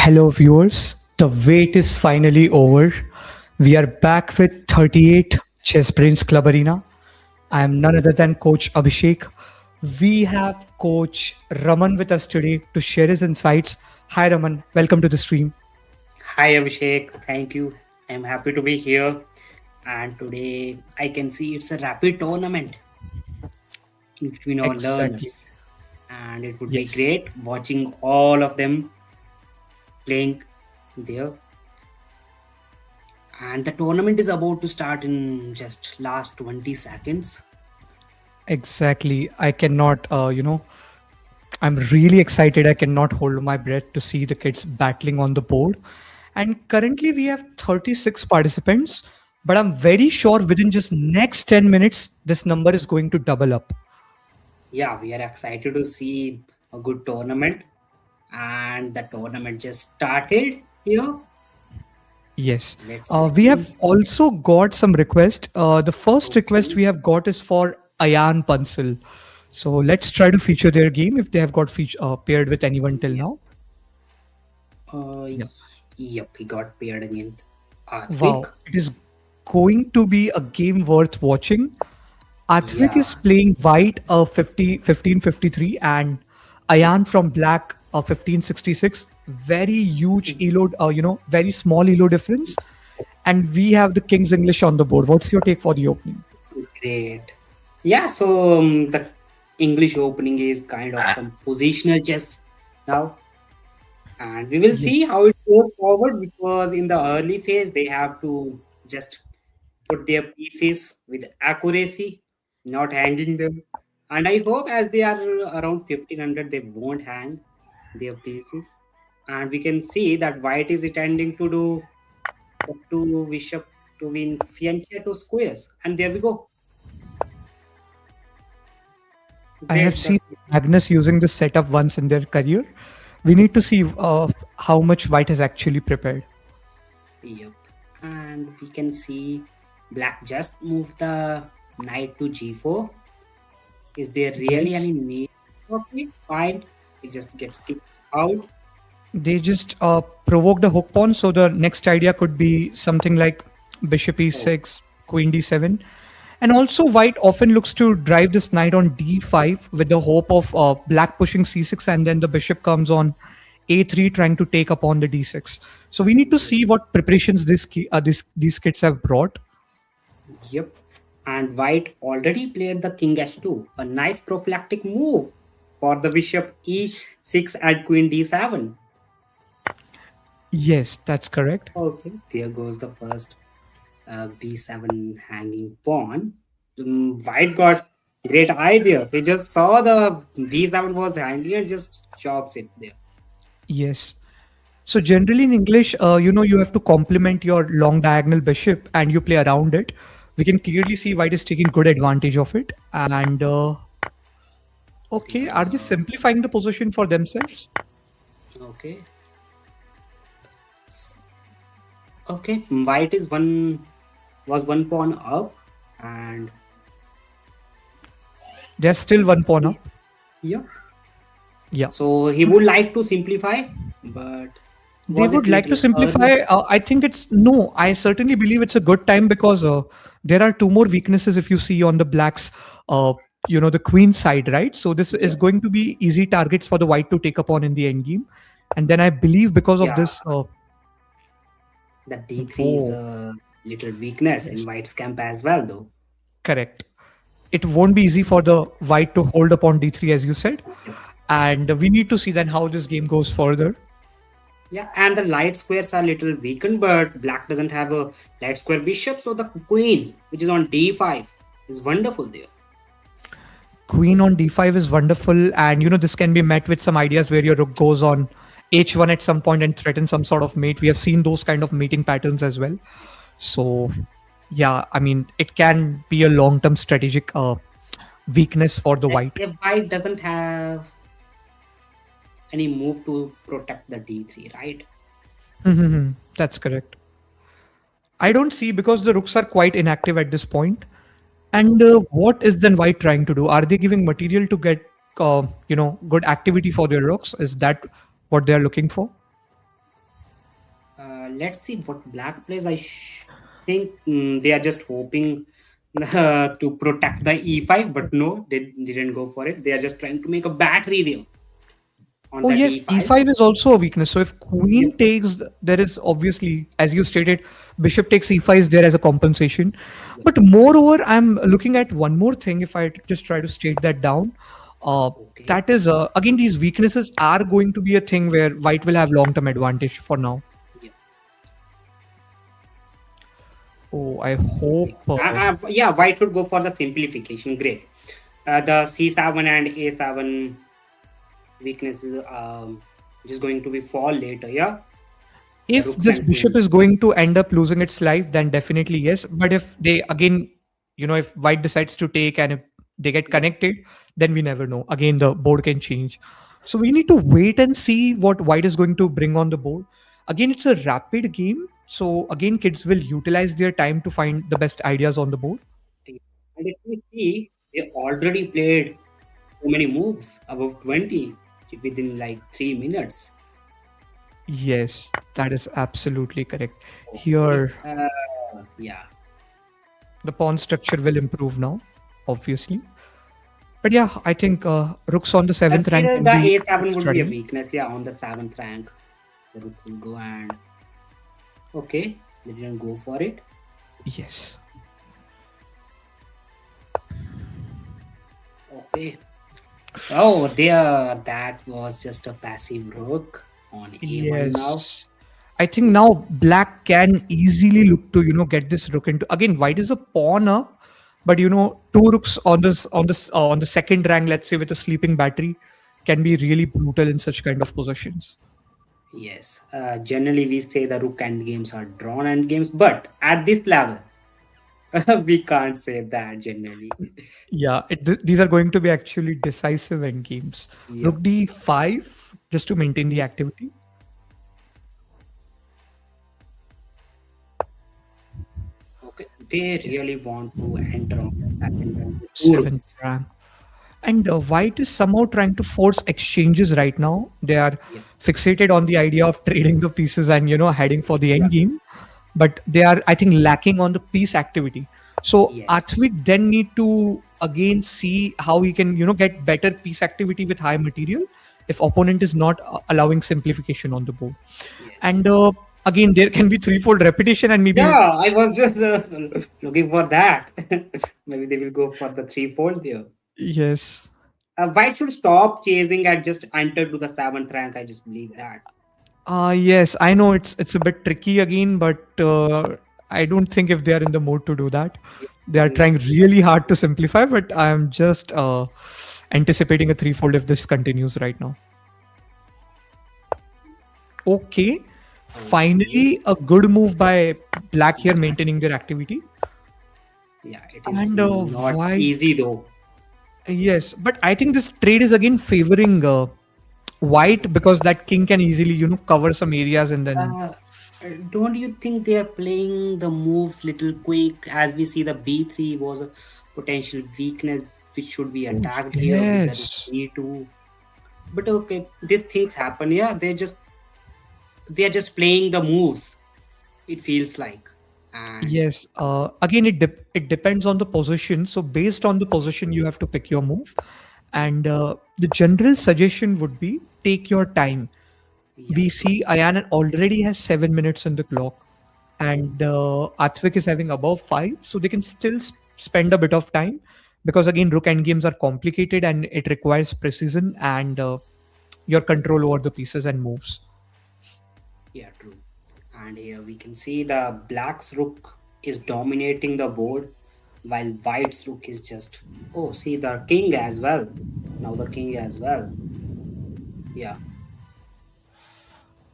Hello, viewers. The wait is finally over. We are back with 38 Chessbrainz Club Arena. I am none other than Coach Abhishek. We have Coach Raman with us today to share his insights. Hi, Raman. Welcome to the stream. Hi Abhishek, thank you. I'm happy to be here. And today I can see it's a rapid tournament between our Exactly. learners. And it would be Yes. great watching all of them playing there. And the tournament is about to start in just last 20 seconds. Exactly. I cannot, I'm really excited. I cannot hold my breath to see the kids battling on the board. And currently we have 36 participants, but I'm very sure within just next 10 minutes, this number is going to double up. Yeah, we are excited to see a good tournament. And the tournament just started here. Yes. Let's We have see. also got some requests. The first request Okay. we have got is for Ayan Pansal. So let's try to feature their game if they have got paired with anyone till Yeah. now. Uh, Yeah. yep, he got paired against Athvik. Wow. It is going to be a game worth watching. Athvik Yeah, is playing white 1553 and Ayan from black 1566. Very huge elo, very small elo difference. And we have the King's English on the board. What's your take for the opening? great. Yeah, so the English opening is kind of some positional chess now, and we will Yes. see how it goes forward because in the early phase they have to just put their pieces with accuracy, not hanging them. And I hope as they are around 1500, they won't hang their pieces. And we can see that white is intending to do the two bishop to win fianchetto squares. And there we go. I have Great. seen Magnus using this setup once in their career. We need to see how much White has actually prepared. Yep. And we can see black just moved the knight to g4. Is there really Yes. any need? Okay, fine. It just gets kicked out. They just provoke the hook pawn, so the next idea could be something like Bishop Oh, e6, Queen d7. And also, White often looks to drive this knight on d5 with the hope of black pushing c6, and then the bishop comes on a3 trying to take upon the d6. So we need to see what preparations these kids have brought. yep. And white already played the king h2. A nice prophylactic move for the bishop e6 and queen d7. Yes, that's correct. Okay, there goes the first b7 hanging pawn. White got great idea. He just saw the b7 was hanging and just chops it there. Yes. So generally in English, you have to complement your long diagonal bishop and you play around it. We can clearly see White is taking good advantage of it. And okay, are they Uh, simplifying the position for themselves? okay. S- Okay. White is one pawn up, and They're still one let's pawn see. up. Yeah. Yeah. So he would like to simplify, but They was it would like to little early? simplify. I think it's no. I certainly believe it's a good time because there are two more weaknesses if you see on the blacks. The queen side, right? So this is Yeah. going to be easy targets for the white to take upon in the end game. And then I believe because of Yeah. this, The d3 is oh a little weakness in yes, White's camp as well, though. correct. It won't be easy for the white to hold upon d3 as you said, Yep. and we need to see then how this game goes further. Yeah, and the light squares are little weakened, but black doesn't have a light square bishop, so the queen, which is on d5, is wonderful there. Queen on d5 is wonderful, and this can be met with some ideas where your rook goes on h1 at some point and threatens some sort of mate. We have seen those kind of mating patterns as well. So yeah, I mean it can be a long-term strategic weakness for the Like white. if white doesn't have any move to protect the d3, right? That's correct. I don't see because the rooks are quite inactive at this point. And what is then white trying to do? Are they giving material to get good activity for their rooks? Is that what they are looking for? Let's see what black plays. Think they are just hoping to protect the e5, but no, they didn't go for it. They are just trying to make a battery there on Oh that yes, e5. e5 is also a weakness. So if queen Yep. takes, there is obviously, as you stated, bishop takes e5 is there as a compensation. Yep. But moreover, I'm looking at one more thing. If I just try to state that down, uh, Okay. that is again these weaknesses are going to be a thing where white will have long-term advantage for now. Yep. Oh, I hope. Yeah, white should go for the simplification. Great. The c7 and a7 weakness which is going to be fall later. Yeah, the If rooks this and bishop queens. is going to end up losing its life, then definitely yes. But if they again, if white decides to take and if they get Yep. connected, then we never know. Again, the board can change. So we need to wait and see what white is going to bring on the board. Again, it's a rapid game. So again, kids will utilize their time to find the best ideas on the board. And if we see, they already played so many moves, about 20 within like 3 minutes. Yes, that is absolutely correct. Okay. Here, Yeah. the pawn structure will improve now, obviously. But yeah, I think rooks on the seventh rank Still, can the be a good a7 would be a strategy. weakness. Yeah, on the seventh rank, the rook will go and okay, they didn't go for it. Yes. Okay. Oh, there, that was just a passive rook on a1 now. Yes. I think now black can easily look to, get this rook into again, white is a pawn up, but two rooks on the second rank, let's say with a sleeping battery, can be really brutal in such kind of positions. Yes, generally we say the rook end games are drawn end games, but at this level, we can't say that generally. Yeah, these are going to be actually decisive end games. Yep. Rook d5 just to maintain the Yep. activity. Okay. They Yes, really want to enter on the second rank with two seventh rooks. rank. And white is somehow trying to force exchanges right now. They are Yep. fixated on the idea of trading the pieces and heading for the end Yep. game, but they are, I think, lacking on the piece activity. So Yes. Athvik then need to again see how he can get better piece activity with high material if opponent is not allowing simplification on the board. Yes. And again, there can be threefold repetition and maybe Yeah, I was just looking for that. Maybe they will go for the three-fold there. yes. White should stop chasing and just enter to the seventh rank. I just believe that. Yes, I know it's a bit tricky again, but I don't think if they are in the mood to do that. They are trying really hard to simplify, but I'm just anticipating a threefold if this continues right now. Okay, Okay. finally a good move by Black here, maintaining their activity. Yeah, it is And not White, easy though. yes, but I think this trade is again favoring White because that king can easily cover some areas and then. Uh, don't you think they are playing the moves little quick? As we see, the b3 was a potential weakness which should be Oh attacked here with the rook yes. e2. But okay, these things happen. Yeah, they are just playing the moves. It feels like, and Yes. Again, it depends on the position. So based on the position, you have to pick your move. And the general suggestion would be take your time. yeah, We see Ayan already has 7 minutes in the clock, and Athvik is having above 5, so they can still spend a bit of time because again, rook end games are complicated and it requires precision and your control over the pieces and moves. yeah, true. And here we can see the black's rook is dominating the board while white's rook is just, oh, see the king as well. Now the king as well. Yeah,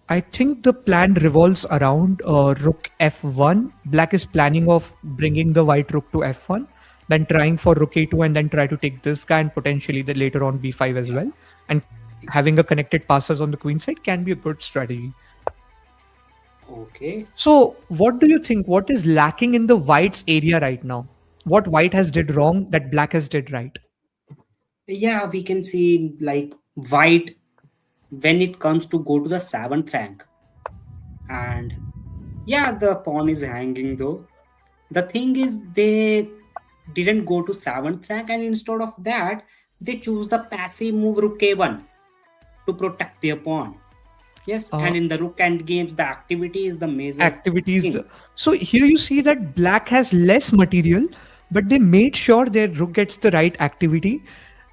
I think the plan revolves around rook f1. Black is planning of bringing the white rook to f1, then trying for rook a2, and then try to take this guy and potentially the later on b5 as yeah. well. And having a connected passes on the queen side can be a good strategy. Okay. So, what do you think? What is lacking in the white's area right now? What white has did wrong that black has did right? Yeah, we can see like white when it comes to go to the seventh rank, and Yeah, the pawn is hanging though. The thing is, they didn't go to seventh rank, and instead of that, they choose the passive move Rook A1 to protect their pawn. Yes, Uh, and in the Rook end games, the activity is the major activities. thing. So here you see that black has less material, but they made sure their rook gets the right activity.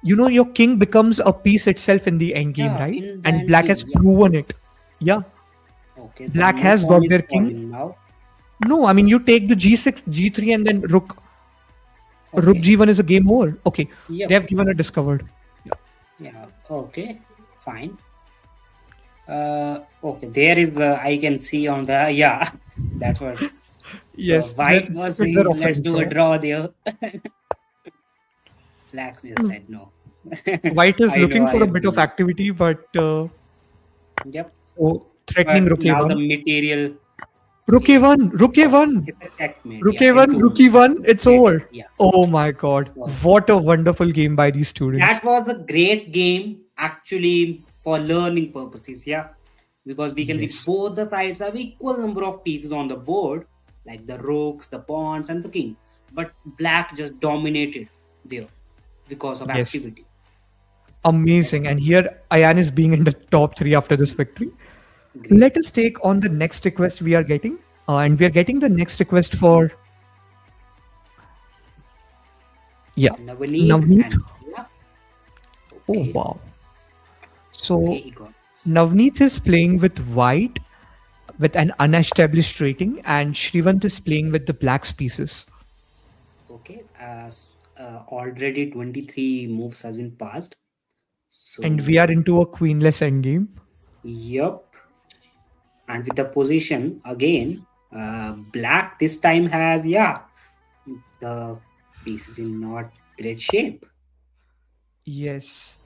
You know, your king becomes a piece itself in the end game, Yeah, right? in the And end black has game, yeah. proven it. Yeah, Okay, the black no has pawn got is their king. falling now. No, I mean you take the g6, g3, and then rook Okay, g1 is a game over. Okay, they yep, have given a discovered. Yeah. yeah, okay, fine. Okay, there is the I can see on the yeah, that's what the Yes, the white was Spitzer saying. Let's offering do a for. draw there. Blacks just said no. White is I know, looking I for a bit of agree. activity, but Yep, oh, threatening but rook now the a1. material Rook is a1, rook a1. it's a checkmate. Rook Yeah, in a1, rook two. e1, it's Check. over. Yeah. Oh my god. So What a wonderful game by these students. that was a great game actually for learning purposes. Yeah, because we can see Yes. both the sides have equal number of pieces on the board, like the rooks, the pawns, and the king. But black just dominated there because of Yes. activity. That's Amazing. And here Ayan is being in the top three after this victory. great. Let us take on the next request we are getting. And we are getting the next request for, yeah, Navneet Navneet. and yeah, Oh, okay, wow. okay, So he got this. Navneet is playing with white with an unestablished rating, and Shrivant is playing with the black's pieces. Okay, already 23 moves has been passed. And we So, are into a queenless endgame. yup. And with the position again, black this time has, yeah, the piece is in not great shape. Yes.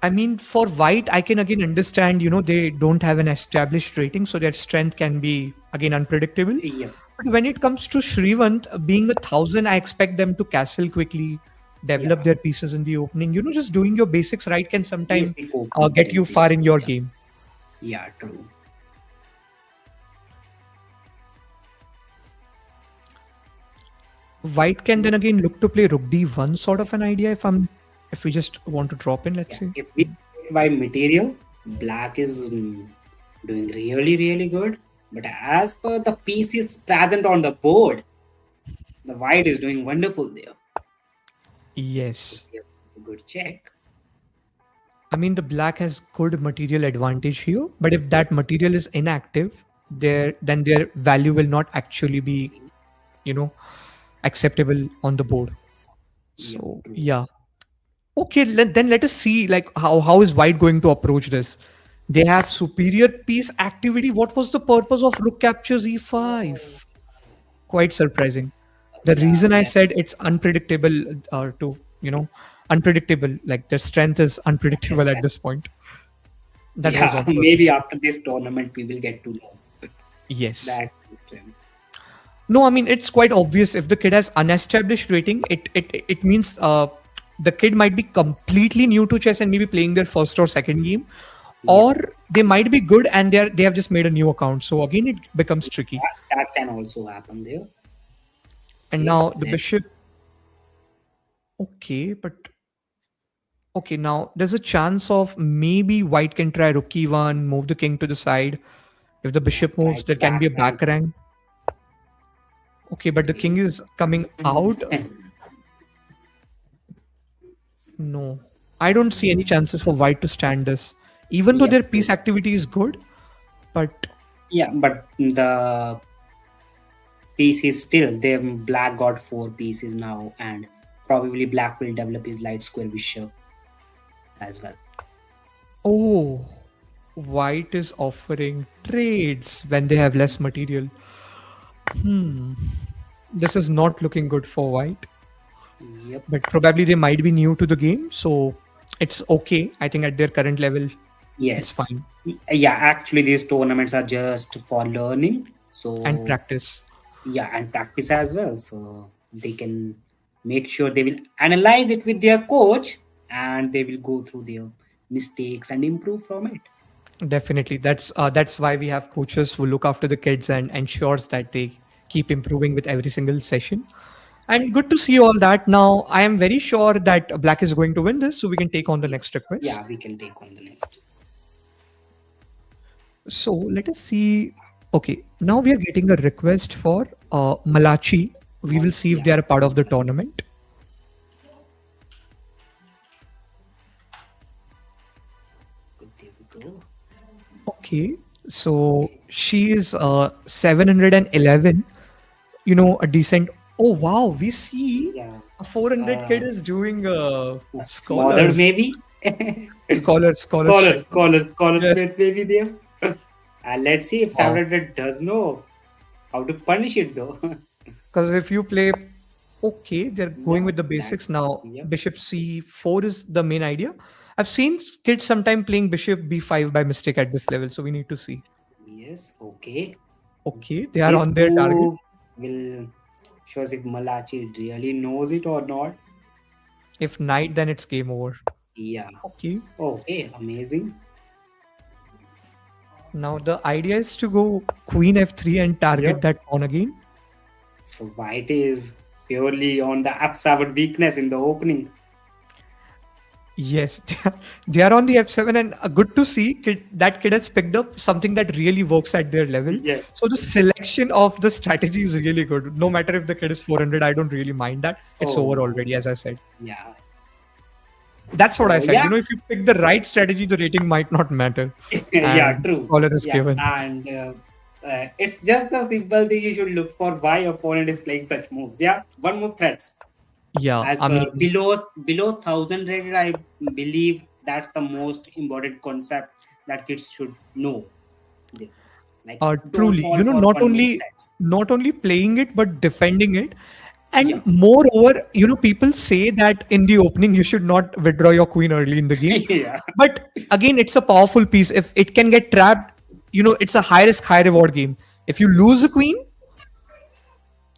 I mean, for white, I can again understand, they don't have an established rating, so their strength can be again unpredictable. Yep. But when it comes to Shrivant, being 1,000, I expect them to castle quickly, develop Yeah. their pieces in the opening. Just doing your basics right can sometimes Basic opening get you far in principles. your Yeah. game. Yeah, true. White can then again look to play Rook D1 sort of an idea if we just want to drop in, let's Yeah. say. If we by material, black is doing really, really good. But as per the pieces present on the board, the white is doing wonderful there. Yes. It's a good check. I mean, the black has good material advantage here, but if that material is inactive, their value will not actually be, you know, acceptable on the board. Yep, So true. yeah, okay. Then let us see like how is White going to approach this. They have superior piece activity. What was the purpose of rook captures e5? Quite surprising. The Yeah, reason I that said it's unpredictable, unpredictable, like their strength is is unpredictable at that. this point. That was Yeah, on maybe purpose. after this tournament we will get to know the Yes. actual strength. No, I mean it's quite obvious. If the kid has unestablished rating, it means the kid might be completely new to chess and maybe playing their first or second game, Yep. or they might be good and they have just made a new account. So again, it becomes tricky. That can also happen there. And Okay, now the let bishop. Okay, but okay, now there's a chance of maybe white can try rook e1, move the king to the side. If the yeah, bishop try moves, to there can be back a back rank. rank. Okay, but the king is coming out. No, I don't see any chances for white to stand this. Even though Yep, their true. piece activity is good, but Yeah, but the piece is still there. Black got four pieces now, and probably black will develop his light square bishop as well. oh, white is offering trades when they have less material. Hmm, this is not looking good for white. Yep. But probably they might be new to the game, so it's okay. I think at their current level, it's Yes. fine. Yeah, actually, these tournaments are just for learning. And So practice. yeah, and practice as well, so they can make sure they will analyze it with their coach, and they will go through their mistakes and improve from it. Definitely. That's why we have coaches who look after the kids and ensures that they keep improving with every single session. And good to see all that. Now, I am very sure that Black is going to win this, so we can take on the Yes. next request. Yeah, we can take on the next. So let us see. Okay, now we are getting a request for Malachi. We will see if they Yes. are a part of the tournament. Good, there we go. Okay, so she is 711. You know, a decent. Oh wow, we see Yeah. a 400 kid is doing Smaller scholars, maybe. scholarship. Scholars Yes, maybe there. And let's see if wow. 700 does know how to punish it though. Because if you play, okay, they're going Yeah, with the that. basics now. Yep. Bishop c4 is the main idea. I've seen kids sometime playing bishop b5 by mistake at this level, so we need to see. Yes. Okay. Okay, they are This on their target. move will show us if Malachi really knows it or not. If knight, then it's game over. Yeah. Okay, Okay. Amazing. now the idea is to go queen f3 and target Yep. that pawn again. So white is purely on the F7 weakness in the opening. Yes, they are on the f7, and good to see that kid has picked up something that really works at their level. Yes. So the selection of the strategy is really good. No matter if the kid is 400, I don't really mind that. It's over Oh, already, as I said. yeah. That's what I So said. yeah, You know, if you pick the right strategy, the rating might not matter, yeah, and true. caller is Yeah, given. and it's just the simple thing you should look for why opponent is playing such moves. Yeah, one move threats. Yeah, As I per mean, below 1,000 rated, I believe that's the most important concept that kids should know. They- Like, don't truly, fall you know, for not one move only threats. not only playing it but defending it. And Yeah, moreover, you know, people say that in the opening you should not withdraw your queen early in the game. yeah, But again, it's a powerful piece. If it can get trapped, you know, it's a high risk, high reward game. If you lose a queen,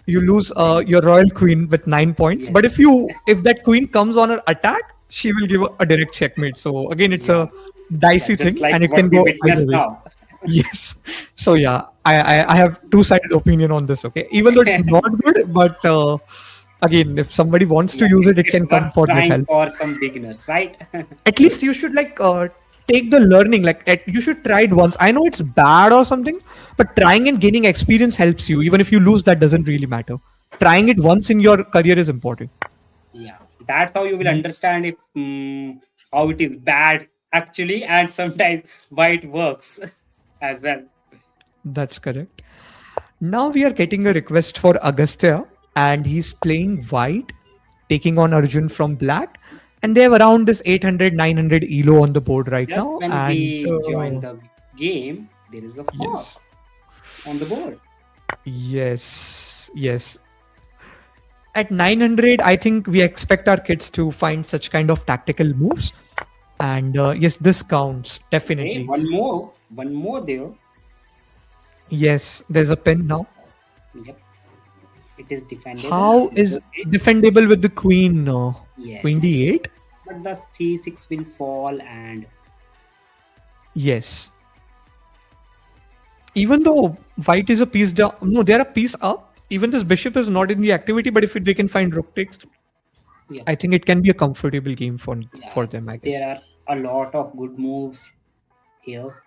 you lose your royal queen with 9 points. yes, But if that queen comes on an attack, she will give a direct checkmate. So again, it's yeah, a yeah. dicey Just thing, like and it what can we go either witnessed ways. now. Yes. So yeah, I have two-sided opinion on this. Okay, even though it's not good, but again, if somebody wants to Yeah, use it, it it's can come worth for their trying help. for some beginners, right? At least you should like take the learning. Like you should try it once. I know it's bad or something, but trying and gaining experience helps you. Even if you lose, that doesn't really matter. Trying it once in your career is important. Yeah, that's how you will understand if how it is bad actually, and sometimes why it works as well. That's correct. Now we are getting a request for Agastya, and he's playing white, taking on Arjun from black. And they have around this 800, 900 elo on the board right Just now. when And we join the game, there is a fork yes, on the board. yes. At 900, I think we expect our kids to find such kind of tactical moves. And yes, this counts, Okay, definitely. one more there. Yes, there's a pin now. Yep, it is defendable. How It's is okay. defendable with the queen? Queen Yes, d8? but the c6 will fall, and Yes. Even though white is a piece down, no, they're a piece up. Even this bishop is not in the activity, but if they can find rook takes, yeah, I think it can be a comfortable game yeah, for them, I guess. there are a lot of good moves here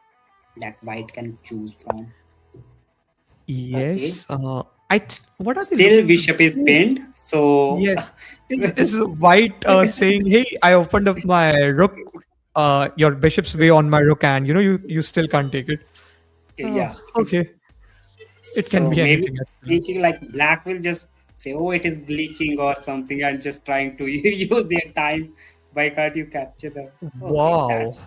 that white can choose from. Okay. Yes. What are they Still, looking to bishop is do? pinned. So, Yes. Is white saying, "Hey, I opened up my rook, your bishop's way on my rook, and you still can't take it." yeah. Okay. It can So be maybe anything actually. thinking like black will just say, "Oh, it is glitching or something," and just trying to use their time. Why can't you capture the? Okay, Wow.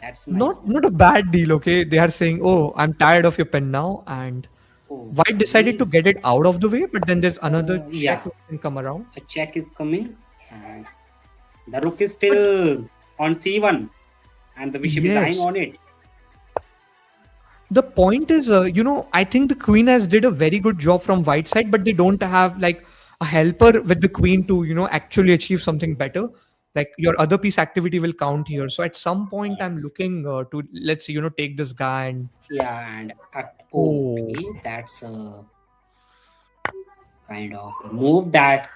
that's nice Not one. not a bad deal, okay? They are saying, "Oh, I'm tired of your pen now," and White decided to Okay. get it out of the way, but then there's another check Yeah, which can come around. a check is coming, and the rook is But still on c1, and the bishop is lying yes, on it. the point is, I think the queen has did a very good job from White side, but they don't have like a helper with the queen to, actually achieve something better. like your other piece activity will count here. So at some point I'm Yes. looking to, let's say, take this guy and Yeah, and oh, okay, that's a kind of move that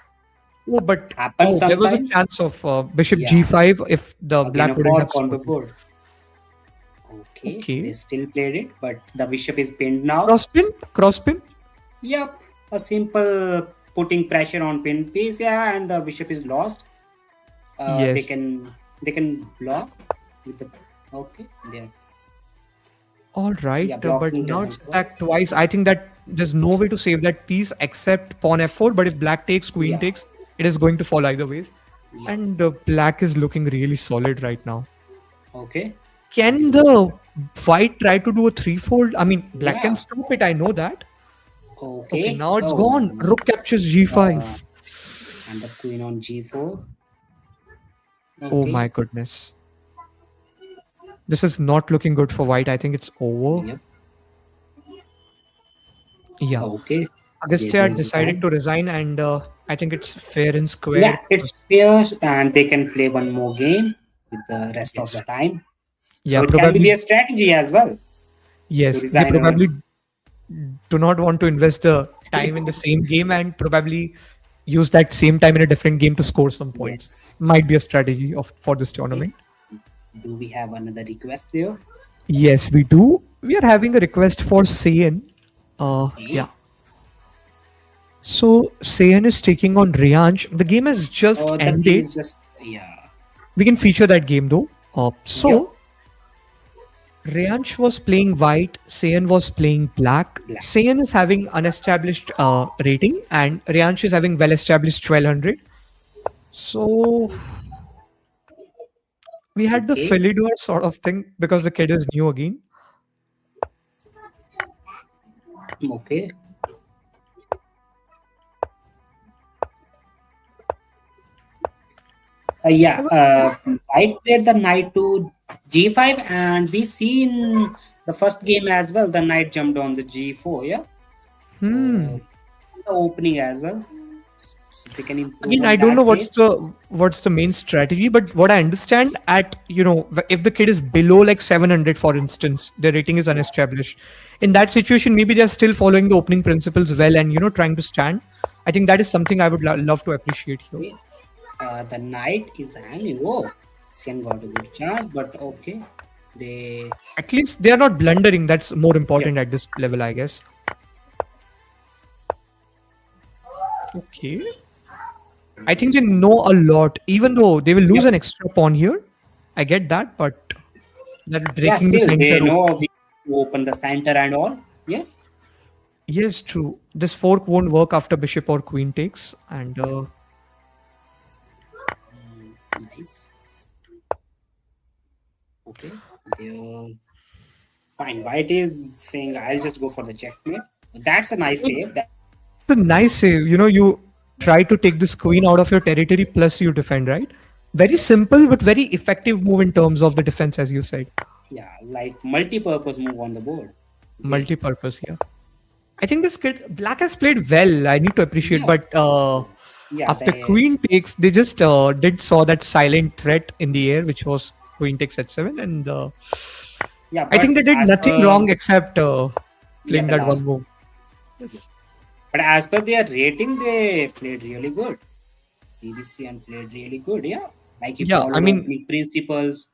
oh, but happens oh, there was a sometimes. chance of bishop Yeah, g5 if the again a black wouldn't have fork on the sorted. board. Okay, they Okay, still played it, but the bishop is pinned now. cross pin. Yep, a simple putting pressure on pin piece, yeah, and the bishop is lost. They Yes. can block with the okay. There, All right, yeah, but blocking now it's doesn't work. attacked twice. I think that there's no way to save that piece except pawn f4. But if black takes, queen Yeah, takes, it is going to fall either ways. yeah. And black is looking really solid right now. Okay. Can They the white try to do a threefold? I mean, black can yeah. stop it. I know that. Okay, Okay. now it's Oh, gone. Rook captures uh, g5. and the queen on g4. Oh Okay. my goodness. This is not looking good for white. I think it's over. Yep. Yeah. Okay. Agastya There's a decided sign. to resign, and I think it's fair and Yeah, square. it's fair, and they can play one more game with the rest of Yes. the time. Yeah, So it can be probably. their strategy as well to Yes, they resign probably early. do not want to invest the time in the same game and probably use that same time in a different game to score some points. Yes. Might be a strategy of for this Okay. tournament. Do we have another request there? Yes, we do. We are having a request for Sayan. Yeah. Okay. So Sayan is taking on Rianch. The game has just The game ended. is just yeah. We can feature that game though. Yep. So Rianch was playing white, Sayan was playing black. Black. Sayan is having unestablished rating and Rianch is having well established 1200. So we had the Okay. Philidor sort of thing because the kid is new again. Okay. Yeah. White played the knight to g5, and we see in the first game as well. The knight jumped on the g4. Yeah. Hmm. So the opening as well. So they can improve Again, I on don't know that phase. what's the main strategy, but what I understand at if the kid is below like 700, for instance, their rating is Yeah. unestablished. In that situation, maybe they're still following the opening principles well and trying to stand. I think that is something I would love to appreciate here. Okay. The knight is hanging. Oh, Sen got a good chance, but okay. They At least they are not blundering. That's more yep. important at this level, I guess. Okay. I think they know a lot, even though they will lose Yep. an extra pawn here. I get that, but that Yeah, breaking the still center. they know we to open the center and all. Yes. Yes, true. This fork won't work after bishop or queen takes, and Nice. Okay. They're fine. White is saying I'll just go for the checkmate. That's a nice save. That's it's a nice save. You try to take this queen out of your territory, plus you defend, right? Very simple, but very effective move in terms of the defense, as you said. yeah, like multi-purpose move on the board. Great. Multi-purpose, yeah. I think this kid Black has played well. I need to appreciate, Yeah. but Yeah. after They Queen takes, they just did saw that silent threat in the air, which was Queen takes h7, and yeah, I think but they did as nothing per wrong except yeah, playing the that one last move. but as per their rating, they played really good. CBC and played really good. Yeah. Like he Yeah, I followed mean, opening principles,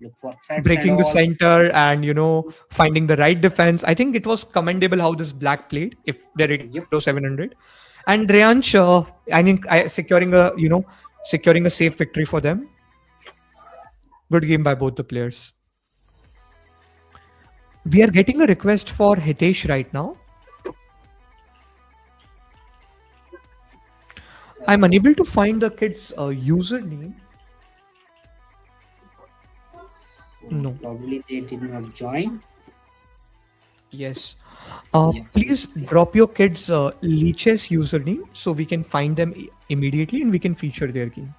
look for threats and breaking the all. center and finding the right defense. I think it was commendable how this Black played. If they're rating Yep. below 700, and Rayanch, I think securing a safe victory for them. Good game by both the players. We are getting a request for Hitesh right now. I'm unable to find the kid's username. So No. probably they did not join. Yes. Yep. Please drop your kids' Leech's username so we can find them immediately and we can feature their game.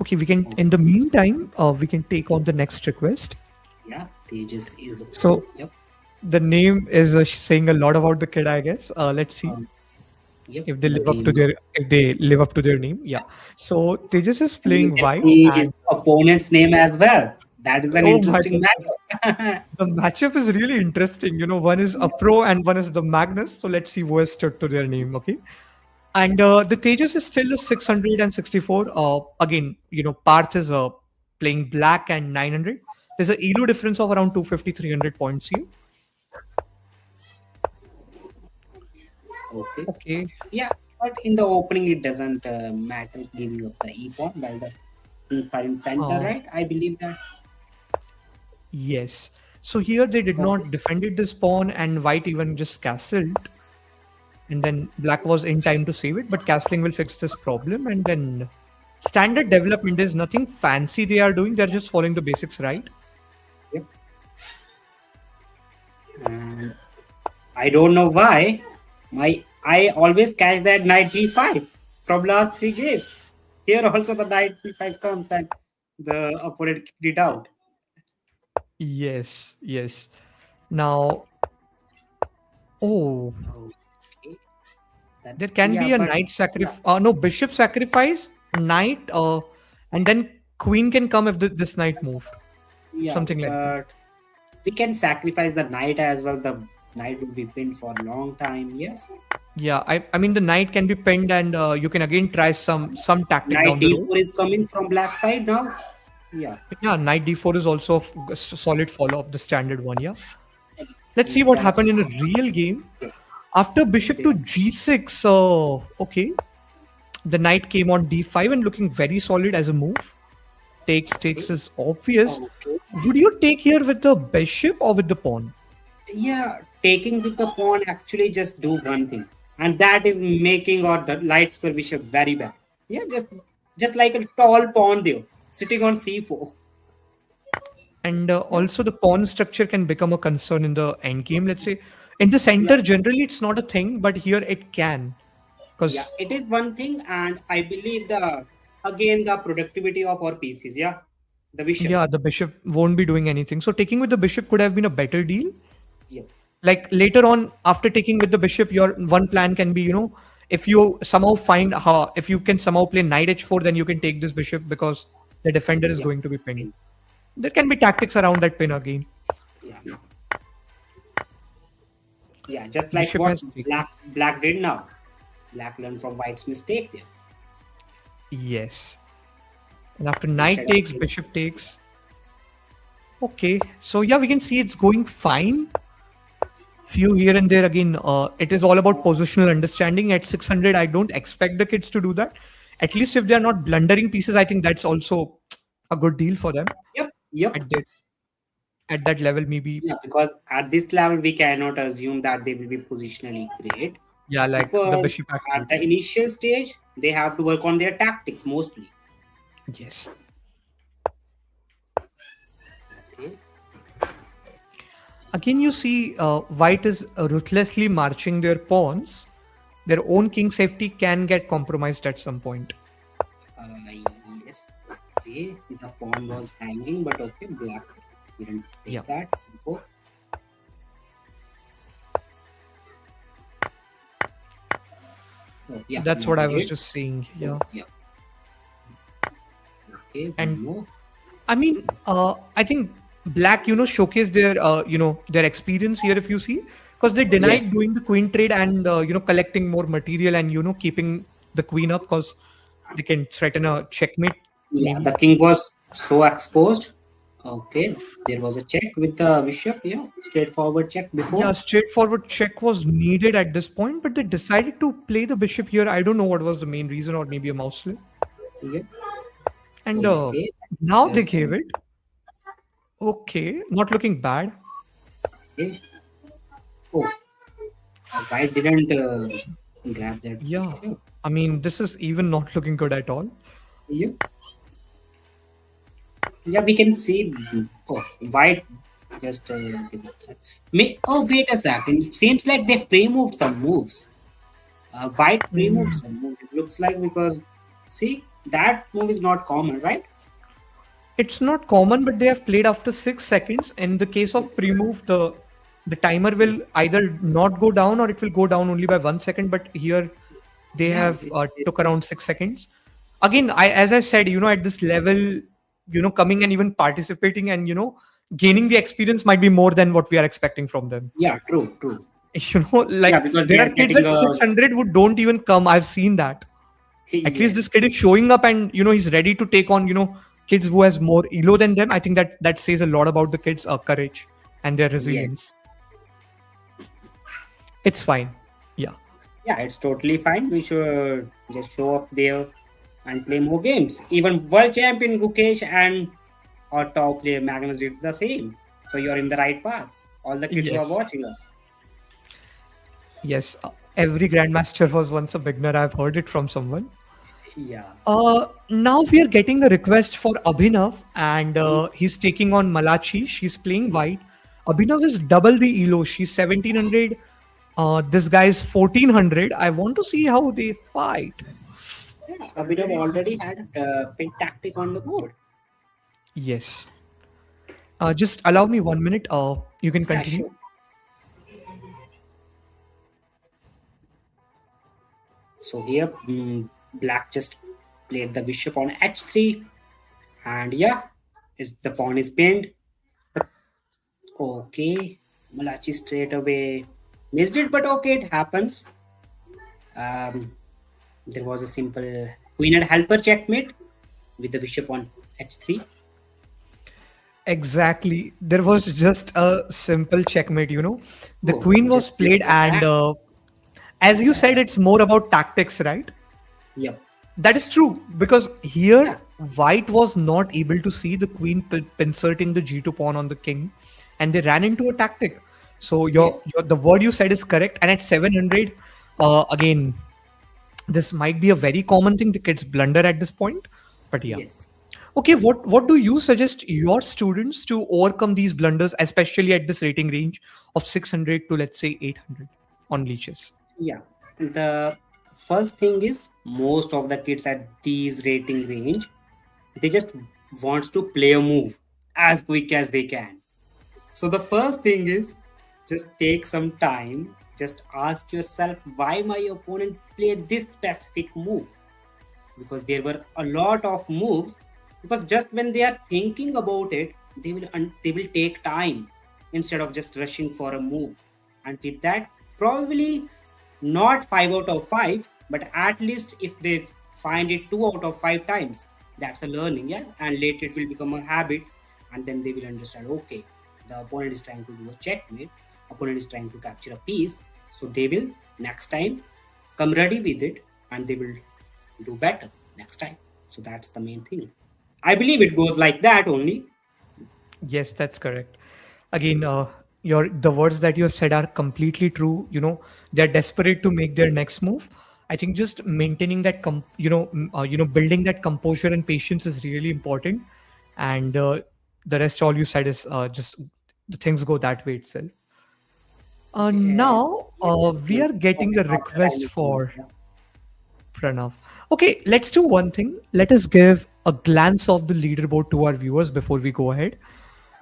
Okay, we can. In the meantime, we can take on the next request. Yeah, Tejas is. So Yep. the name is saying a lot about the kid, I guess. Let's see. Yep, if they the live up game to is. their name. Yeah. So Tejas is And you playing can white, see his and opponent's name as well. That is an oh my interesting goodness, matter. the matchup is really interesting. One is a pro and one is the Magnus. So let's see who has stood to their name. Okay. And the Tejas is still a 664. Again, Parth is playing black and 900. There's a elo difference of around 250, 300 points here. Okay. Okay. Yeah, but in the opening, it doesn't matter giving up the e pawn while the in center, Uh, right? I believe that. yes. So here they did Okay. not defended this pawn, and white even just castled. And then black was in time to save it, but castling will fix this problem. And then standard development is nothing fancy they are doing. They're just following the basics, right? Yep. And I don't know why. I always catch that knight g5 from last three games. Here also the knight g5 comes and the opponent kicked it out. Yes, yes. Now, oh, Okay. That, there can yeah, be a but knight yeah, sacrifice. No, bishop sacrifice, knight, and then queen can come if this knight moved. yeah, Something like that. but we can sacrifice the knight as well. The knight will be pinned for a long time. Yes. Yeah, I mean the knight can be pinned, and you can again try some tactic Knight down the road. d4 is coming from black side now. Yeah. Yeah, knight d4 is also a solid follow up the standard one. Yeah. Let's see what happened That's in a real game. After bishop to there. g6, okay, the knight came on d5 and looking very solid as a move. Takes Okay. is obvious. Okay. Would you take here with the bishop or with the pawn? Yeah, taking with the pawn actually just do one thing, and that is making or the light square bishop very bad. Yeah, just like a tall pawn there sitting on c4. And Yeah, also the pawn structure can become a concern in the end game. Let's say in the yeah, center, generally it's not a thing, but here it can. yeah. Because It is one thing, and I believe the again the productivity of our pieces. Yeah, the bishop. yeah, the bishop won't be doing anything. So taking with the bishop could have been a better deal. Yeah, Like later on, after taking with the bishop, your one plan can be, if you somehow find how, if you can somehow play knight h4, then you can take this bishop because the defender is yeah, going to be pinned. There can be tactics around that pin again. yeah, yeah. Just like Bishop what has taken. black did now. Black learned from white's mistake there. Yes. And after knight Instead of takes, bishop takes. Okay. So yeah, we can see it's going fine. Few here and there again. It is all about positional understanding. At 600, I don't expect the kids to do that. At least if they are not blundering pieces, I think that's also a good deal for them yep, yep. at that at that level. Maybe Yeah, because at this level we cannot assume that they will be positionally great yeah, like the because bishop at the activity. initial stage they have to work on their tactics mostly. Yes. Okay. Again, you see, white is ruthlessly marching their pawns. Their own king safety can get compromised at some point. Yes. Okay. The pawn was hanging, but okay, black didn't Yeah, take that before. Oh, yeah, that's now what I he was did. just saying. Oh, Yeah, yeah. Okay, one and more. I mean, I think black, showcase their, their experience here. If you see, because they Yes. denied doing the queen trade and collecting more material and keeping the queen up because they can threaten a checkmate Yeah, maybe. the king was so exposed. Okay, there was a check with the bishop. Yeah, straightforward check Yeah, before. straightforward check was needed at this point, but they decided to play the bishop here. I don't know what was the main reason, or maybe a mouse slip. Yeah. And Okay, that's now they just gave it. Okay, not looking bad. okay. Oh, white didn't grab that Yeah, bishop. I mean, this is even not looking good at all. Yeah, yeah, we can see. Oh, white just give it that. Oh, wait a second. It seems like they pre-moved some moves. White pre-moved Mm, some moves. It looks like because see that move is not common, right? it's not common, but they have played after 6 seconds. In the case of pre-move, the timer will either not go down or it will go down only by 1 second. But here, They Yeah, have took around 6 seconds. Again, as I said, at this level, coming and even participating and gaining the experience might be more than what we are expecting from them. yeah, true, true. Yeah, Like because they there are are kids getting at a 600 who don't even come. I've seen that. At least this yes, kid is showing up and he's ready to take on kids who has more elo than them. I think that says a lot about the kids' courage and their yes. resilience. It's fine. Yeah. Yeah, it's totally fine. We should just show up there and play more games. Even world champion Gukesh and our top player Magnus did the same. So you're in the right path. All the kids who are Yes. watching us. Yes. Every grandmaster was once a beginner. I've heard it from someone. Yeah. Now we are getting a request for Abhinav, and Mhm. he's taking on Malachi. She's playing white. Abhinav is double the elo. She's 1700. This guy is 1400. I want to see how they fight. Yeah, Abhinav already had a pin tactic on the board. Yes. Just allow me 1 minute. You can Yeah, continue. sure. So here, black just played the bishop on h3, and yeah, the pawn is pinned. Okay, Malachi straight away missed it, but okay, it happens. Um, there was a simple queen and helper checkmate with the bishop on h3. Exactly. There was just a simple checkmate. The Oh, queen he was just played played, the and back. as you said, it's more about tactics, right? Yep. That is true because here Yeah. white was not able to see the queen inserting the g2 pawn on the king, and they ran into a tactic. So Yes. the word you said is correct. And at 700, again, this might be a very common thing. The kids blunder at this point, but yeah. Yes. Okay, what do you suggest your students to overcome these blunders, especially at this rating range of 600 to let's say 800 on leeches? Yeah. The first thing is most of the kids at these rating range, they just wants to play a move as quick as they can. So the first thing is just take some time, just ask yourself why my opponent played this specific move, because there were a lot of moves, because just when they are thinking about it, they will take time instead of just rushing for a move. And with that, probably not 5 out of 5, but at least if they find it 2 out of 5 times, that's a learning. Yeah, and later it will become a habit, and then they will understand, okay, the opponent is trying to do a checkmate, opponent is trying to capture a piece, so they will next time come ready with it, and they will do better next time. So that's the main thing. I believe it goes like that only. Yes, that's correct. Again, the words that you have said are completely true. They're desperate to make their next move. I think just maintaining that, building that composure and patience is really important. And the rest, all you said is just the things go that way itself. Okay, Now yes. we are getting Okay, a now the time request is over. for Yeah. Pranav. Okay, let's do one thing. Let us give a glance of the leaderboard to our viewers before we go ahead.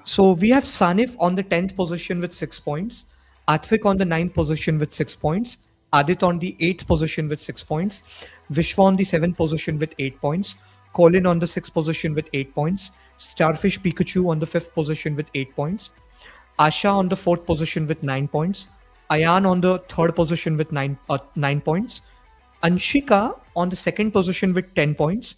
So we have Sanif on the 10th position with 6 points, Atvik on the 9th position with 6 points, Adit on the 8th position with 6 points, Vishwa on the 7th position with 8 points, Colin on the 6th position with 8 points, Starfish Pikachu on the 5th position with 8 points, Asha on the 4th position with 9 points, Ayan on the 3rd position with 9 points, Anshika on the 2nd position with 10 points,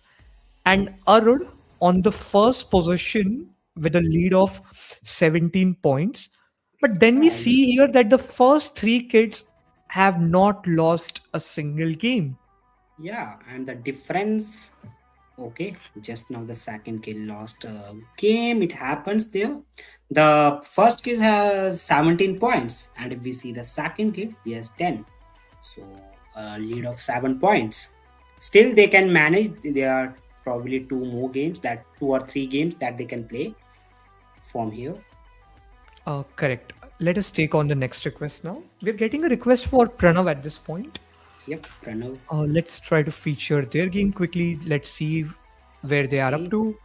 and Arun on the first position with a lead of 17 points. But then we Yeah, see here that the first three kids have not lost a single game. yeah, and the difference. Okay, just now the second kid lost a game. It happens there. The first kid has 17 points, and if we see the second kid, he has 10. So a lead of 7 points. Still, they can manage. There are probably two more games, that 2 or 3 games that they can play from here. Correct. Let us take on the next request now. We're getting a request for Pranav at this point. Yep, Pranav. Let's try to feature their game quickly. Let's see where they are up Okay. to.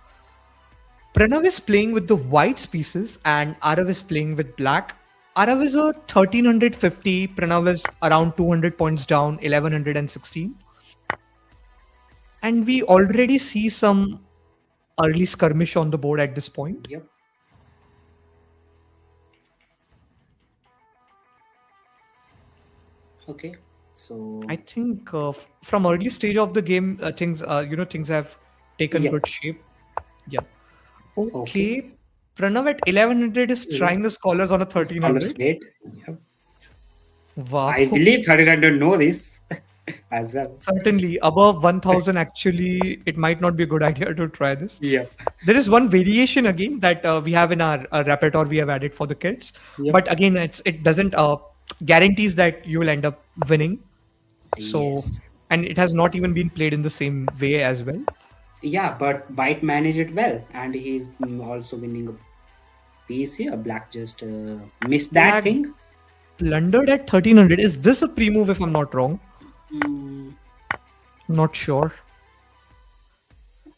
Pranav is playing with the white pieces and Arav is playing with black. Arav is a 1350, Pranav is around 200 points down, 1116. And we already see some early skirmish on the board at this point. Yep. Okay. So I think from early stage of the game, things have taken yep. good shape. Yeah. Okay. Okay. Pranav at 1100 is trying the scholars on a Scholar 1300. slate. Yep. I Wow. believe 1300 know this as well. Certainly. Above 1000, actually, it might not be a good idea to try this. Yep. There is one variation again that we have in our repertoire we have added for the kids. Yep. But again, it doesn't guarantees that you will end up winning. So, Yes. and it has not even been played in the same way as well. Yeah, but White managed it well, and he's also winning a piece here. Black just missed that Black thing. plundered at 1300. Is this a pre-move if I'm not wrong? Mm, Not sure.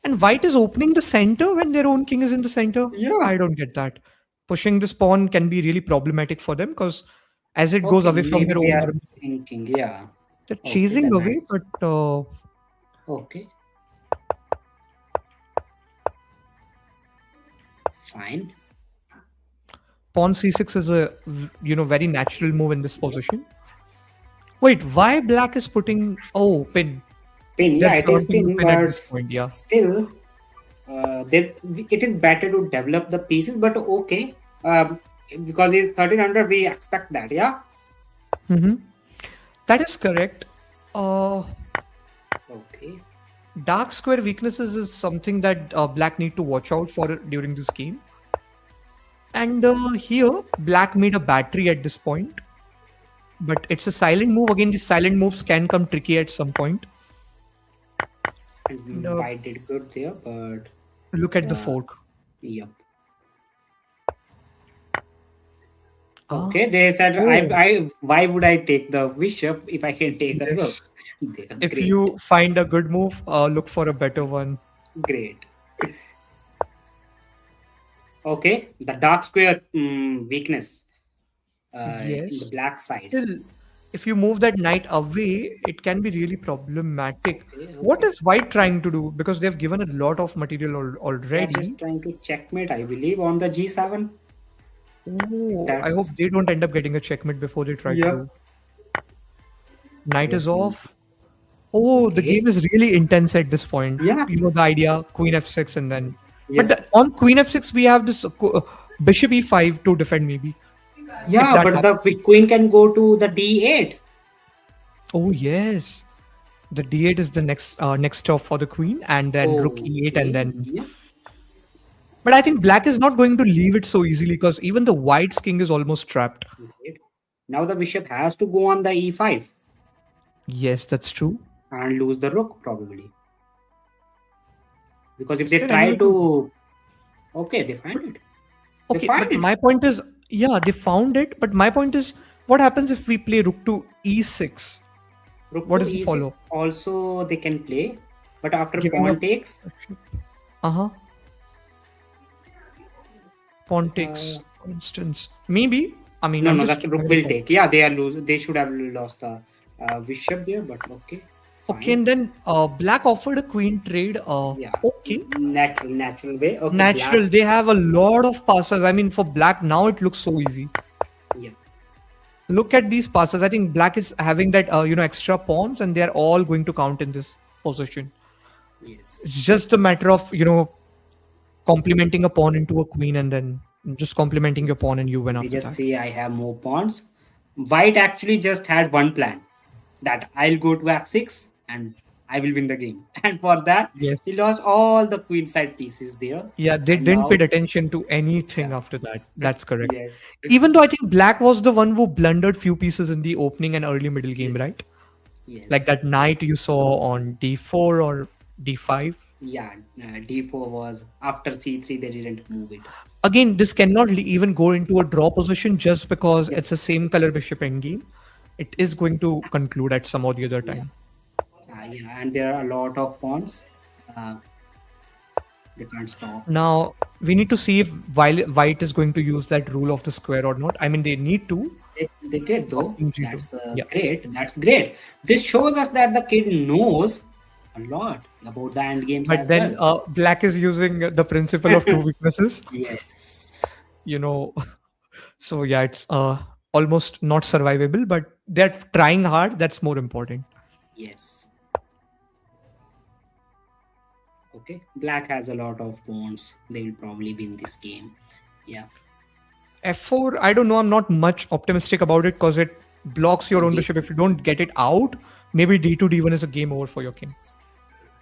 And white is opening the center when their own king is in the center. yeah. I don't get that. Pushing this pawn can be really problematic for them because as it goes Okay, away from maybe their they own are army, thinking, yeah. they're Okay, the chasing away. knights. But Okay, fine. pawn c6 is a very natural move in this position. Wait, why black is putting pin? Pin, They're yeah, it is flaunting the pin, pin at but this point. Yeah. still, it is better to develop the pieces. But okay, because it's 1300, we expect that, yeah. Hmm. That is correct. Uh, Okay, Dark square weaknesses is something that black need to watch out for during this game. And here, black made a battery at this point, but it's a silent move. Again, these silent moves can come tricky at some point. And, and white did good there, but look at the the fork. yep. Ah, Okay, they said, oh, why would I take the bishop if I can take a yes. rook? They are If great, you find a good move, look for a better one. great. Okay, the dark square weakness in the Yes. black side. Still, if you move that knight away, it can be really problematic. Okay, What okay. is white trying to do? Because they've given a lot of material They are just already. trying to checkmate, I believe, on the g7. If Oh, I hope that's they don't end up getting a checkmate before they try to yep. do. Knight is Just lose. off. Oh, the Okay. game is really intense at this point. Yeah. You know the idea, Queen f6 and then. But Yep. on Queen f6, we have this Bishop e5 to defend maybe. If Yeah, that but the happens. queen can go to the d8. Oh, yes. The d8 is the next stop for the queen, and then rook e8, and Okay. then. Yep. But I think black is not going to leave it so easily because even the white's king is almost trapped. Great. Now the bishop has to go on the e5 Yes, that's true. and lose the rook probably. Because if they Still, try anyway, to to, okay, they find it. They okay, find but it. my point is, yeah, they found it. But my point is, what happens if we play rook to e6? Rook What to is the e6 follow? also they can play, but after Giving pawn up. takes, Uh huh. Pawn uh, takes, for instance. Maybe. I mean, no, I'm no, just that rook having a will thought. take. Yeah, they are lose. They should have lost the bishop there, but okay, Okay, fine. and then black offered a queen trade. Yeah, Okay. natural way. Okay, black. Natural. They have a lot of passes. I mean, for black now it looks so easy. Yeah, Look at these passes. I think black is having that extra pawns, and they are all going to count in this position. It's yes. just a matter of complementing a pawn into a queen, and then just complementing your Yes. pawn, and you win They after just that. say I have more pawns. White actually just had one plan that I'll go to f6 and I will win the game. And for that, he Yes. lost all the queen side pieces there. Yeah, they And didn't pay now, attention to anything yeah, after that. That's correct. yes, Even though I think black was the one who blundered few pieces in the opening and early middle game, yes, right? Like yes. that knight you saw on d4 or d5. Yeah, d4 was after c3, they didn't move it. Again, this cannot even go into a draw position just because Yep, it's the same color bishop endgame. It is going to conclude at some or the other yeah, time. yeah, and there are a lot of pawns. Uh, They can't stop. Now we need to see if white is going to use that rule of the square or not. I mean, they need to. They did Or though. king g2. That's Yeah. great. That's great. This shows us that the kid knows a lot about the end games But as then well. black is using the principle of two weaknesses. Yes. You know, so yeah, it's almost not survivable. But they're trying hard. That's more important. Yes. Okay. Black has a lot of pawns. They will probably win this game. Yeah. f4, I don't know. I'm not much optimistic about it because it blocks your own Okay. bishop. If you don't get it out, maybe d2 d1 is a game over for your king.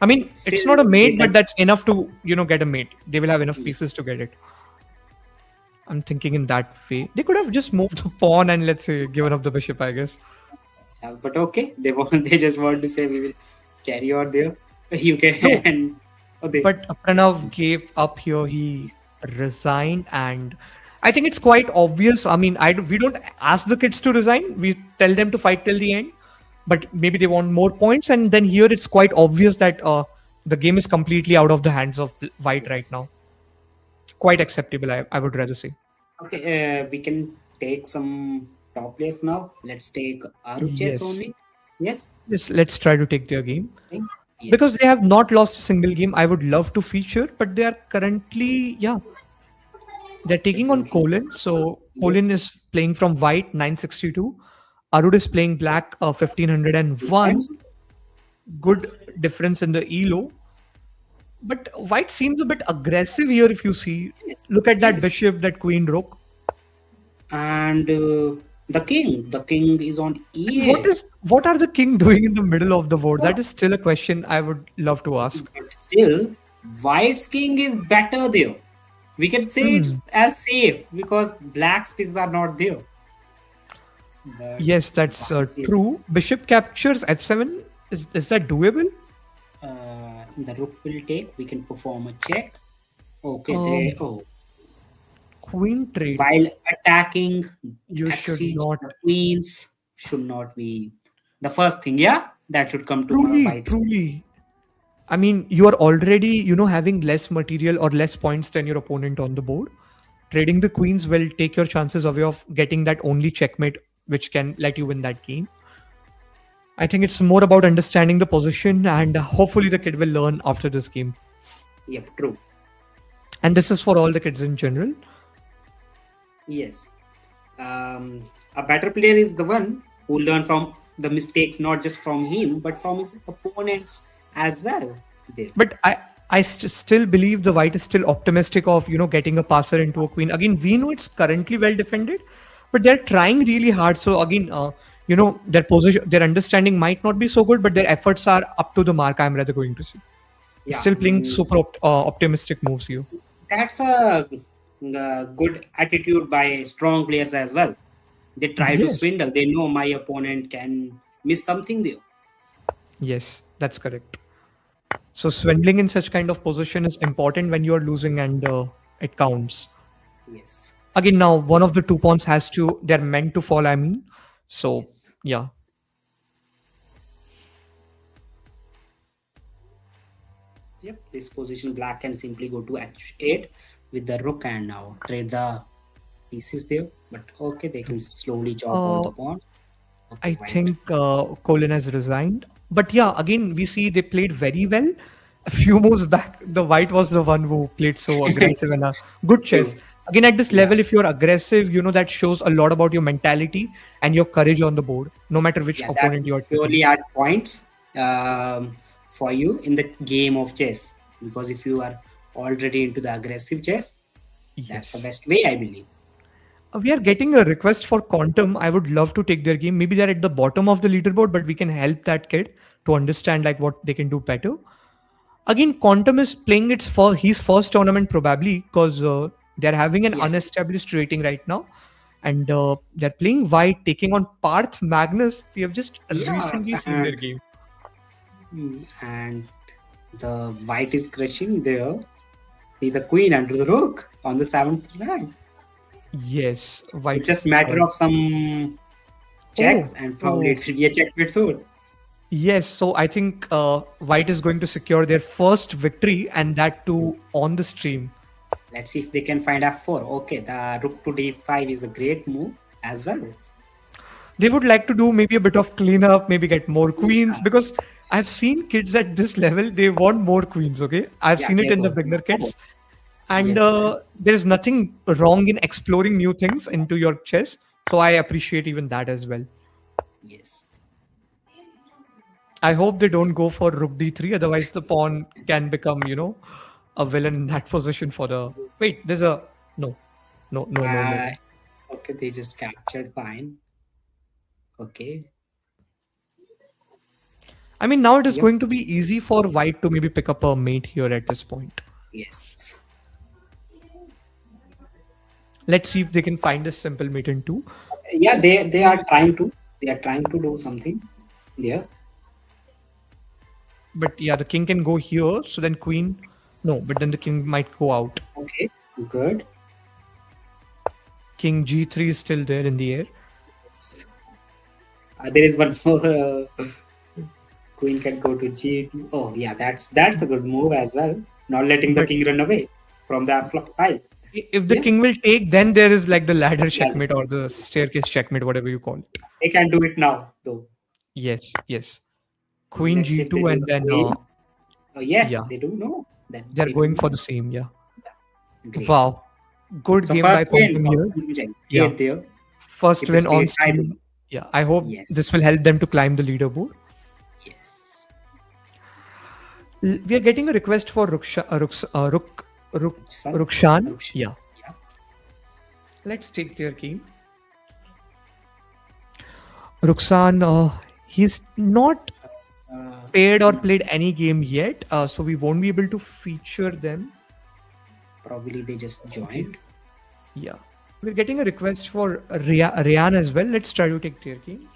I mean, it's Still, not a they mate, but can. that's enough to get a mate. They will have enough Yeah. pieces to get it. I'm thinking in that way. They could have just moved the pawn and let's say given up the bishop, I guess. But okay, they want. They just want to say we will carry on there. You No, can. Oh, they. but Pranav gave up here. He resigned, and I think it's quite obvious. I mean, we don't ask the kids to resign. We tell them to fight till the end. But maybe they want more points, and then here it's quite obvious that the game is completely out of the hands of white right now. Yes. Quite acceptable, I would rather say. Okay, we can take some top players now. Let's take Aru chess Yes. only. Yes. Let's try to take their game. Okay. Because they Yes. have not lost a single game, I would love to feature, but they are currently, yeah, they're They're taking on currently. Colin. So Yep. Colin is playing from white 962. Arud is playing black 1501. Defense. Good difference in the elo. But white seems a bit aggressive here if you see. Yes. Look at that Yes. bishop, that queen rook. And the king. The king is on And e8. what are the king doing in the middle of the board? That is still a question I would love to ask. But still, white's king is better there. We can say it Hmm. as safe because black's pieces are not there. But Yes, that's white is true. Bishop captures f7. Is that doable? the rook will take. We can perform a check. Okay, Um, they oh Queen trade. while attacking You should exceed not. the queens should not be the first thing. Yeah, that should come to my Truly, white's. truly. I mean, you are already, having less material or less points than your opponent on the board. Trading the queens will take your chances away of getting that only checkmate, which can let you win that game. I think it's more about understanding the position, and hopefully the kid will learn after this game. Yep, true. And this is for all the kids in general. Yes. A better player is the one who learn from the mistakes, not just from him, but from his opponents as well. There. But I still believe the white is still optimistic of getting a passer into a queen. Again, we know it's currently well defended, but they're trying really hard. So again, their position, their understanding might not be so good, but their efforts are up to the mark. I'm rather going to say. Yeah, Still playing super optimistic moves here. that's a good attitude by strong players as well. They try to Yes, swindle. They know my opponent can miss something there. yes, that's correct. So swindling in such kind of position is important when you are losing and it counts. Yes, Again, now one of the two pawns they're meant to fall. I mean, so yes. yeah. Yep. This position, black can simply go to h8 with the rook and now trade the pieces there. But okay, they can slowly chop all Uh, the pawns. Okay, I white. think Colin has resigned. But yeah, again, we see they played very well. A few moves back, the white was the one who played so aggressive and a good chess. True. Again, at this Yeah. level, if you're aggressive, that shows a lot about your mentality and your courage on the board, no matter which Yeah, that opponent will you're taking. surely add points for you in the game of chess. Because if you are already into the aggressive chess, that's the Yes. best way, I believe. We are getting a request for Quantum. I would love to take their game. Maybe they're at the bottom of the leaderboard, but we can help that kid to understand like what they can do better. Again, Quantum is playing his first tournament probably because they're having an Yes. unestablished rating right now, and they're playing white, taking on Parth Magnus. We have just Yeah, recently seen their game. and the white is crushing there. See the queen under the rook on the seventh rank. Yes, It's white just is. matter of some checks, Oh, and probably oh, it should be a checkmate soon. Yes, so I think White is going to secure their first victory, and that too on the stream. Let's see if they can find f4. Okay, the rook to d5 is a great move as well. They would like to do maybe a bit of cleanup, maybe get more queens, Yeah, because I've seen kids at this level, they want more queens, okay? I've yeah, seen it there in the goes beginner the kids, and yes, there's nothing wrong in exploring new things into your chess. So I appreciate even that as well. yes. I hope they don't go for rook d3, otherwise the pawn can become, a villain in that position for the. Wait, there's a. No, no, no, no, no, Uh, no. okay, they just captured. Fine. Okay. I mean, now it is Yep. going to be easy for white to maybe pick up a mate here at this point. Yes. Let's see if they can find a simple mate in two. Yeah, they are trying to. They are trying to do something. Yeah. But yeah, the king can go here, so then queen. No, but then the king might go out. Okay. Good. King g3 is still there in the air. Yes. There is one more. Queen can go to g2. Oh, yeah, that's a good move as well. Not letting the But king run away from the file. if the Yes. king will take, then there is like the ladder Yeah, checkmate or the staircase checkmate, whatever you call it. they can do it now, though. Yes, yes. Queen Let's see if they g2 do and the then queen. Oh, yes, yeah, they do know that they're they do going know. for the same. Yeah. Great. Wow. Good So game by first win Quantum for here. Vijay. Yeah. Great there. First Keep the win on spirit high. stream. Yeah. I hope Yes. this will help them to climb the leaderboard. Yes. We are getting a request for Son. Rukshan. Rukshan. Yeah. Yeah. Let's take their game. Ruksan, he's not paired or Hmm. played any game yet, so we won't be able to feature them. Probably they just Okay. joined. Yeah. We're getting a request for Ryan as well. Let's try to take their game.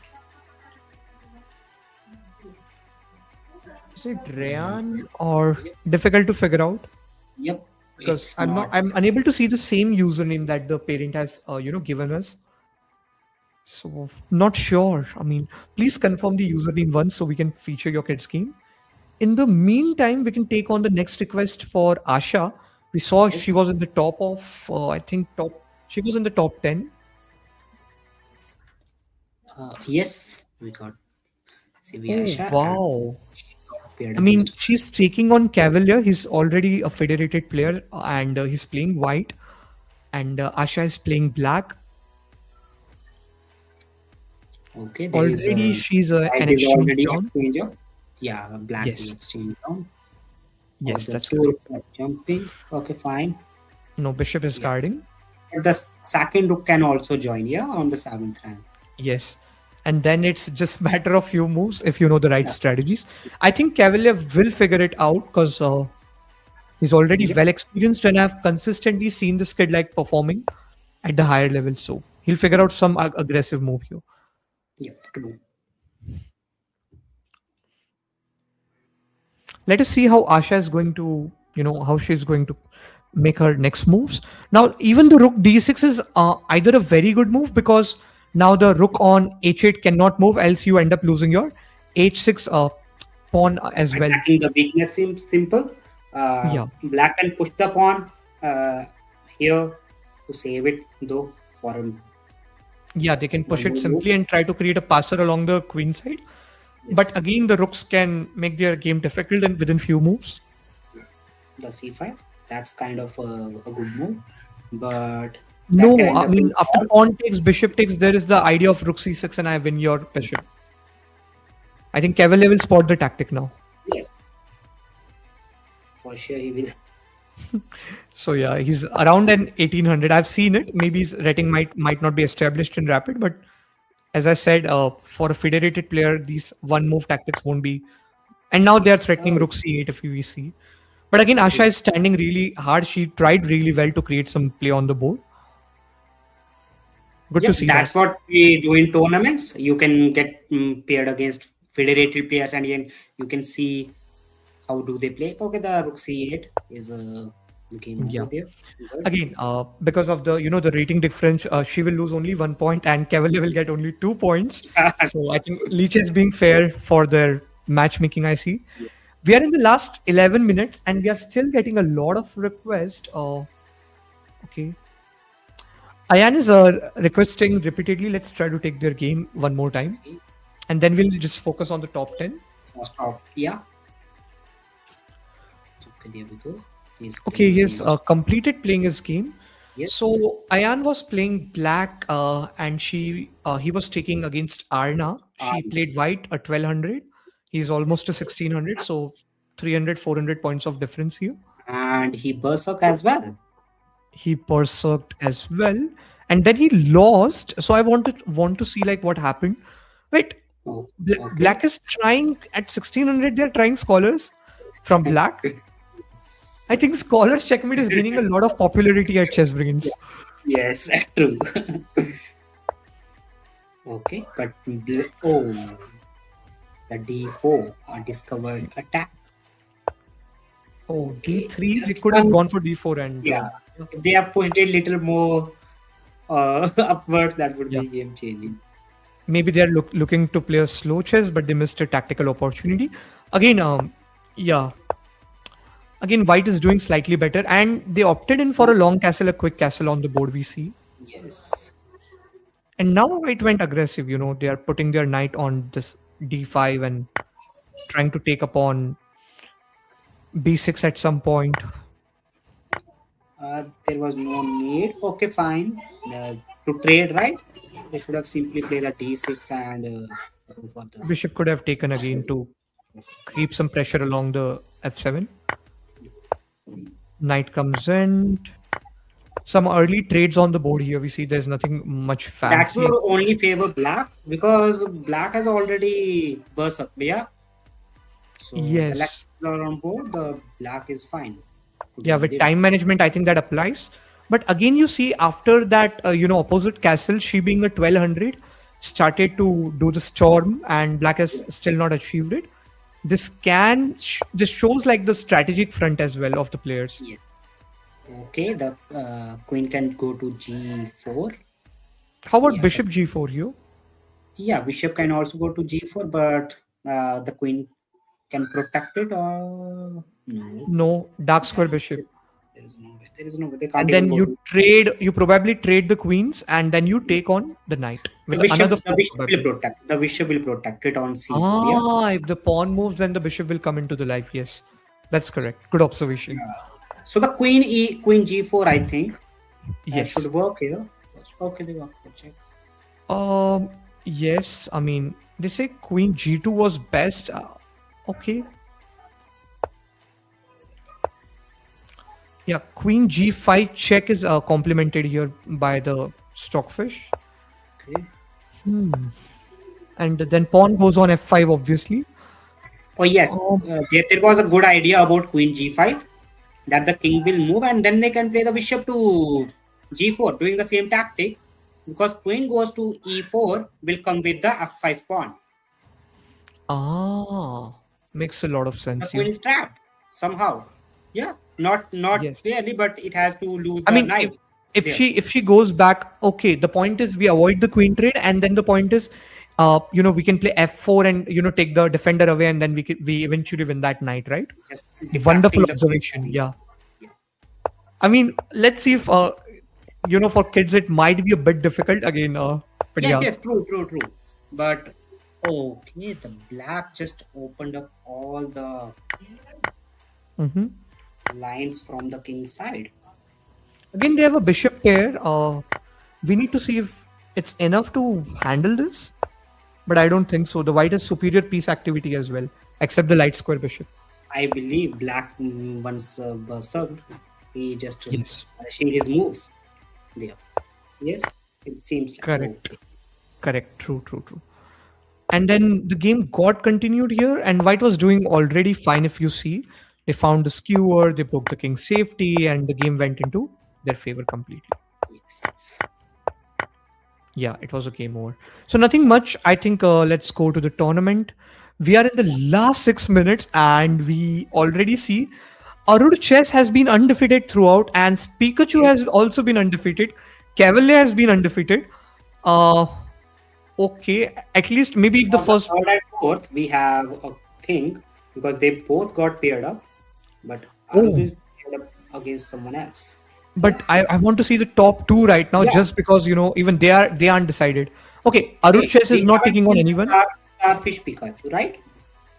Is it Ryan or Yep. difficult to figure out? Yep. Because It's not. I'm unable to see the same username that the parent has given us. So not sure. I mean, please confirm the username once so we can feature your kid's game. In the meantime, we can take on the next request for Asha. We saw she Yes. was in the top of I think top. She was in the top 10. Yes. We got Oh Sivyasha and wow! paired I mean, against. she's taking on Cavalier. He's already a federated player, and he's playing white. And Asha is playing black. Okay. There is Already, a she's white an is exchange already down. exchange up. Yeah. Black is Yes, exchange down. Or yes, the that's two correct. rooks are jumping. Okay. Fine. No, bishop is Yeah. guarding. But the second rook can also join. Yeah. On the seventh rank. Yes. And then it's just matter of few moves if you know the right Yeah. strategies. I think Cavalier will figure it out because he's already Yep. well experienced and I've consistently seen this kid like performing at the higher level. So he'll figure out some aggressive move here. Yep. True. Let us see how Asha is going to, how she's going to make her next moves. Now, even the rook d6 is either a very good move because now the rook on h8 cannot move, else you end up losing your h6 pawn as well. Attacking the weakness seems simple. Yeah. Black can push the pawn here to save it though for Yeah, they can push one it more move. simply and try to create a passer along the queen side. But Yes, again, the rooks can make their game difficult and within few moves. the c5. That's kind of a good move, but that can No, end I up mean being after all. pawn takes, bishop takes, there is the idea of rook c6 and I win your bishop. I think Cavalier will spot the tactic now. Yes, for sure he will. So yeah, he's around an 1800. I've seen it. Maybe his rating might not be established in rapid, but as I said, for a federated player, these one move tactics won't be. And now they are Yes. threatening rook c8 if we see. But again, Asha is standing really hard. She tried really well to create some play on the board. Good to Yep, see that. that's what we do in tournaments. You can get paired against federated players, and you can see how do they play. Okay, the rook c8 is Game over Yeah. there. Good. Again, because of the the rating difference, she will lose only 1 point, and Cavalier will get only 2 points. So I think Leach is being fair for their matchmaking. I see. We are in the last 11 minutes, and we are still getting a lot of requests. Okay. Ayan is requesting repeatedly. Let's try to take their game one more time, Okay. and then we'll just focus on the top 10. First off, yeah. Okay, there we go. He's Okay, playing he has against. completed playing his game. Yes. So Ayan was playing black, and he was taking against Arna. She Um, played white at 1200. He's almost to 1600, so 300, 400 points of difference here. and he berserk as well. He berserked as well, and then he lost. So I want to see like what happened. Wait, Oh, okay. Black is trying at 1600. They're trying scholars from Black. I think scholars checkmate is gaining a lot of popularity at Yeah. Chessbrainz. Yes, true. Okay, but oh, the D4 discovered attack. Oh, Okay, D3. They just could have one. gone for D4 and Yeah, yeah, if they have pushed it a little more upwards, that would yeah. be game changing. Maybe they're looking to play a slow chess, but they missed a tactical opportunity. Again, yeah. Again, White is doing slightly better, and they opted in for a long castle, a quick castle on the board. We see, Yes. and now White went aggressive. They are putting their knight on this D5 and trying to take upon B6 at some point. There was no need. Okay, fine. To trade, right? They should have simply played a D6 and go for the. Bishop could have taken again to Yes, keep some yes, pressure yes. along the F7. Knight comes in. Some early trades on the board here. We see there's nothing much That fancy. will only favor black because black has already berserked, yeah. So the left Yes. are on board, the black is fine to Yeah, deal with with it. time management, I think that applies. But again, you see after that, opposite castle, she being a 1200, started to do the storm, and black has still not achieved it. This shows like the strategic front as well of the players. Yes. Okay, the queen can go to G4. How about Yeah, bishop G4 here? yeah, bishop can also go to G4, but the queen can protect it or no. No, dark square That bishop. there is no way. There is no way. They can't And even then go you to. trade, you probably trade the queens, and then you take on the knight The with bishop, another the four bishop will probably. protect. The bishop will protect it on C4. Yeah. Ah, if the pawn moves, then the bishop will come into the life. Yes, that's correct. Good observation. So the queen G4, I think, should Yes. work here. Okay, they work for check. Um. Yes. I mean, they say Queen G2 was best. Okay. Yeah. Queen G5 check is complemented here by the stockfish, Okay. and then pawn goes on F5. Obviously. Oh yes, Um. there was a good idea about queen G5 that the king will move and then they can play the bishop to G4 doing the same tactic because queen goes to E4 will come with the F5 pawn. Ah. Makes a lot of The sense queen here. is trapped somehow. Yeah, not Yes. clearly, but it has to lose I the mean, if knight if there. she if she goes back, okay. The point is we avoid the queen trade, and then the point is, we can play f4 and take the defender away, and then we eventually win that knight, right? Just Wonderful defracting the queen. observation. Yeah. I mean, let's see if for kids it might be a bit difficult again. But Yes, yeah. yes, true. But okay, the black just opened up all the hmm lines from the king side. Again, they have a bishop pair. We need to see if it's enough to handle this, but I don't think so. The white has superior piece activity as well, except the light square bishop. I believe black once berserked, he just Yes. showed his moves there. Yes, it seems like Correct. okay. Correct. True. And then the game got continued here, and White was doing already fine. If you see, they found the skewer, they broke the king's safety, and the game went into their favor completely. Yes. Yeah, it was a game over. So nothing much. I think let's go to the tournament. We are in the last 6 minutes, and we already see Arud Chess has been undefeated throughout, and Pikachu Okay. has also been undefeated. Cavalier has been undefeated. Uh, okay, at least maybe if the For the first, third and fourth, we have a thing because they both got paired up, but Arud oh, is paired up against someone else. Yeah. but I want to see the top two right now, Yeah. just because even they aren't decided. Okay, Arud Hey, Chess is we not haven't taking on seen anyone. Starfish Pikachu, right?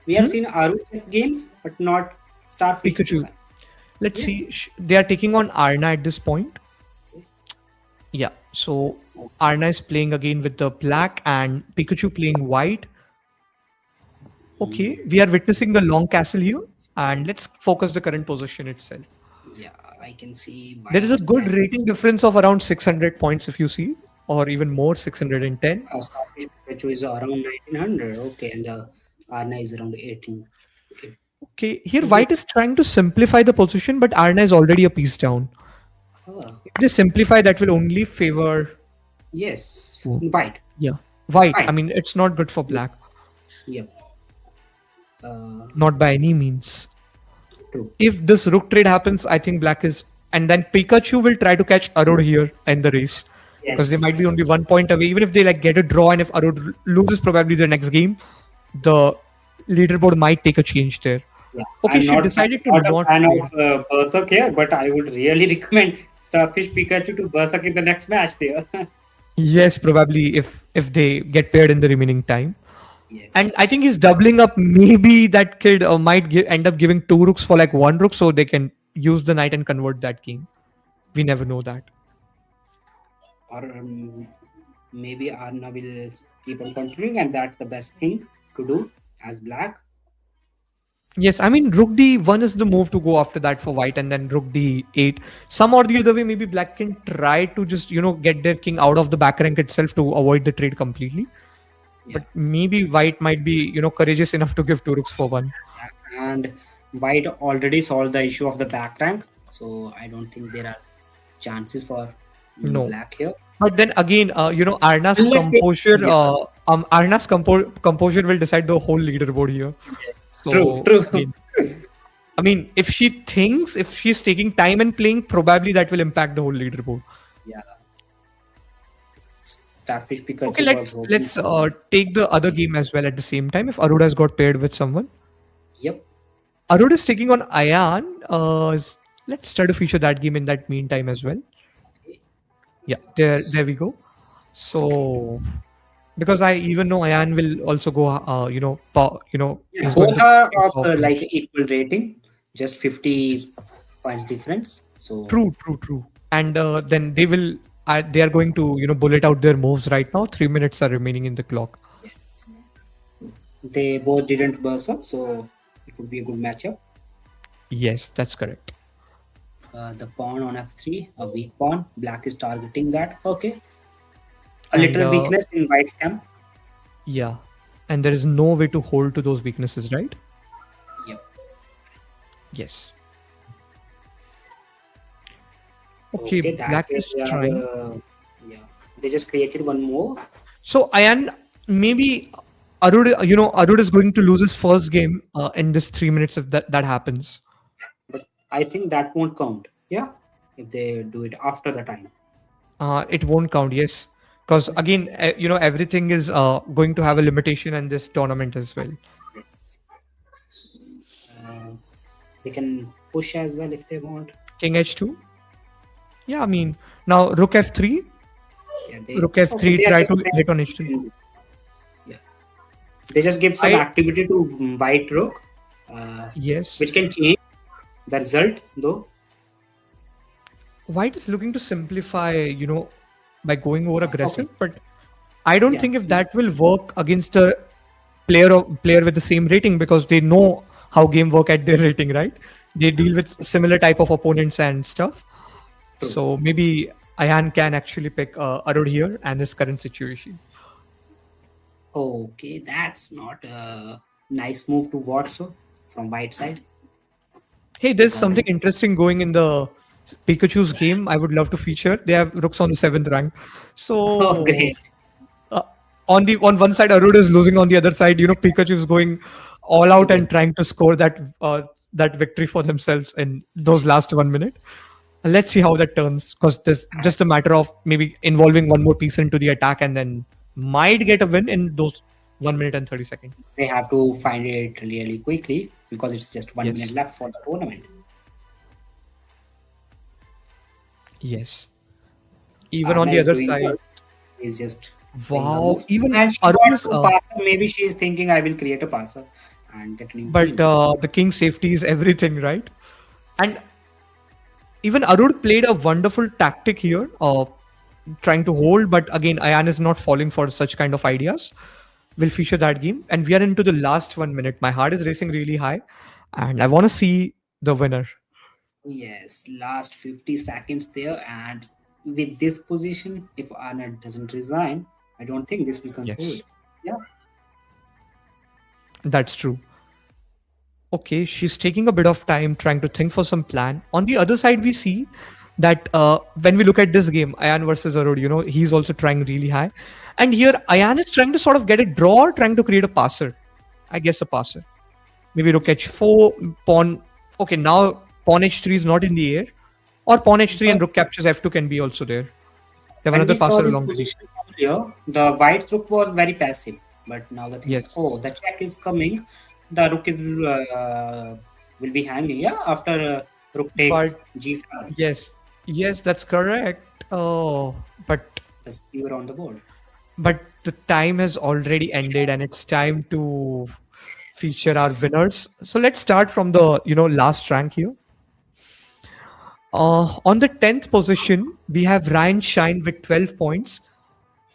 We have Hmm? seen Arud chess games, but not Starfish Pikachu. Pikachu. Let's Yes. see. They are taking on Arna at this point. Yeah. So Arna is playing again with the black and Pikachu playing white. Okay, we are witnessing the long castle here, and let's focus the current position itself. Yeah, I can see There is white a good black. rating difference of around 600 points if you see, or even more, 610. Starfish Pikachu is around 1900. Okay, and Arna is around 18. Okay. Okay, here Yeah. white is trying to simplify the position, but Arna is already a piece down. Oh, If they simplify, that will only favor, yes. oh, White. yeah, white. I White. mean, it's not good for black, Yep. Uh, not by any means. True. If this rook trade happens, I think black is, and then Pikachu will try to catch Arud here in the race because they might be Yes. only 1 point away. Even if they like get a draw, and if Arud loses probably the next game, the leaderboard might take a change there. Yeah. Okay, I'm she not decided to not a not fan trade. of Berserk here, but I would really recommend Starfish Pikachu to Berserk in the next match there. Yes, probably if they get paired in the remaining time. And Yes. I think he's doubling up. Maybe that kid might end up giving two rooks for like one rook, so they can use the knight and convert that game. We never know that. Or maybe Arna will keep on continuing, and that's the best thing to do as black. Yes, I mean Rook D1 is the move to go after that for white, and then Rook D8. Some or the other way, maybe black can try to just get their king out of the back rank itself to avoid the trade completely. Yeah. But maybe white might be courageous enough to give two rooks for one. And white already solved the issue of the back rank, so I don't think there are chances for No. black here. But then again, Arna's Unless they, composure, yeah, Arna's composure will decide the whole leaderboard here. yes, true, So true. I mean, if if she's taking time and playing, probably that will impact the whole leaderboard. Yeah, Starfish Okay, Pikachu was let's hoping let's for. take the other game as well at the same time. If Arud has got paired with someone, Yep. Arud is taking on Ayan. Let's try to feature that game in that meantime as well. Yeah, there we go. So because I even know Ayan will also go, Yeah, he's going both to are take of power like punish. equal rating, just Yes. 50 points difference. So True, true, true. And then they are going to bullet out their moves right now. 3 minutes are remaining in the clock. yes, they both didn't burst up, so it would be a good matchup. Yes, that's correct. The pawn on f3, a weak pawn. Black is targeting that. Okay, a And little weakness in white's camp. yeah, and there is no way to hold to those weaknesses, right? Yep. Yes. Okay, Okay, that black way is they are. trying. Yeah, they just created one more. So Ayan, maybe Arud is going to lose his first game in this 3 minutes if that happens. But I think that won't count. Yeah, if they do it after the time. It won't count, yes, because Yes. again, everything is going to have a limitation in this tournament as well. Yes. Uh, they can push as well if they want. King H2. Yeah, I mean now Rook F3. Yeah, they Rook okay. F3 They are try just to hit on H3. yeah. They just give some I activity to white rook, yes. which can change the result though. White is looking to simplify, by going over Okay. aggressive, but I don't Yeah. think if that will work against a player with the same rating because they know how game work at their rating, right? They deal with similar type of opponents and stuff. True. So maybe Ayan can actually pick Arud here and his current situation. Okay, that's not a nice move to watch so from white side. Hey, there's Got something it. interesting going in the Pikachu's game. I would love to feature. They have rooks on the seventh rank. Oh, So great. uh, on one side, Arud is losing. On the other side, Pikachu is going all out and trying to score that that victory for themselves in those last 1 minute. Let's see how that turns, because there's just a matter of maybe involving one more piece into the attack and then might get a win in those 1 minute and 30 seconds. They have to find it really quickly because it's just 1 minute Yes. left for the tournament. Yes. Even on Arna the is other doing side, good. He's just playing her wow. move. Even And she Arun got is, two passer. Maybe she's thinking I will create a passer and get a new but queen. the king's safety is everything, right? And even Arun played a wonderful tactic here, trying to hold, but again, Ayan is not falling for such kind of ideas. We'll feature that game. And we are into the last 1 minute. My heart is racing really high, and I want to see the winner. Yes, last 50 seconds there. And with this position, if Anna doesn't resign, I don't think this will conclude. Yes, Yeah. that's true. Okay, she's taking a bit of time trying to think for some plan. On the other side, we see that when we look at this game, Ayan versus Arun, he's also trying really high. And here, Ayan is trying to sort of get a draw, or trying to create a passer. I guess a passer. Maybe rook h4, pawn. Okay, now pawn h3 is not in the air. Or pawn h3 and But rook captures f2 can be also there. They have when we another saw passer this along the way. position earlier, the white's rook was very passive. But now the thing is, Yes. oh, the check is coming. The rook is will be hanging. Yeah, after rook takes But g7, yes, yes, that's correct. Oh, but the skewer on the board. the time has already ended, and it's time to feature our winners. So let's start from the last rank here. On the 10th position, we have Ryan Shine with 12 points.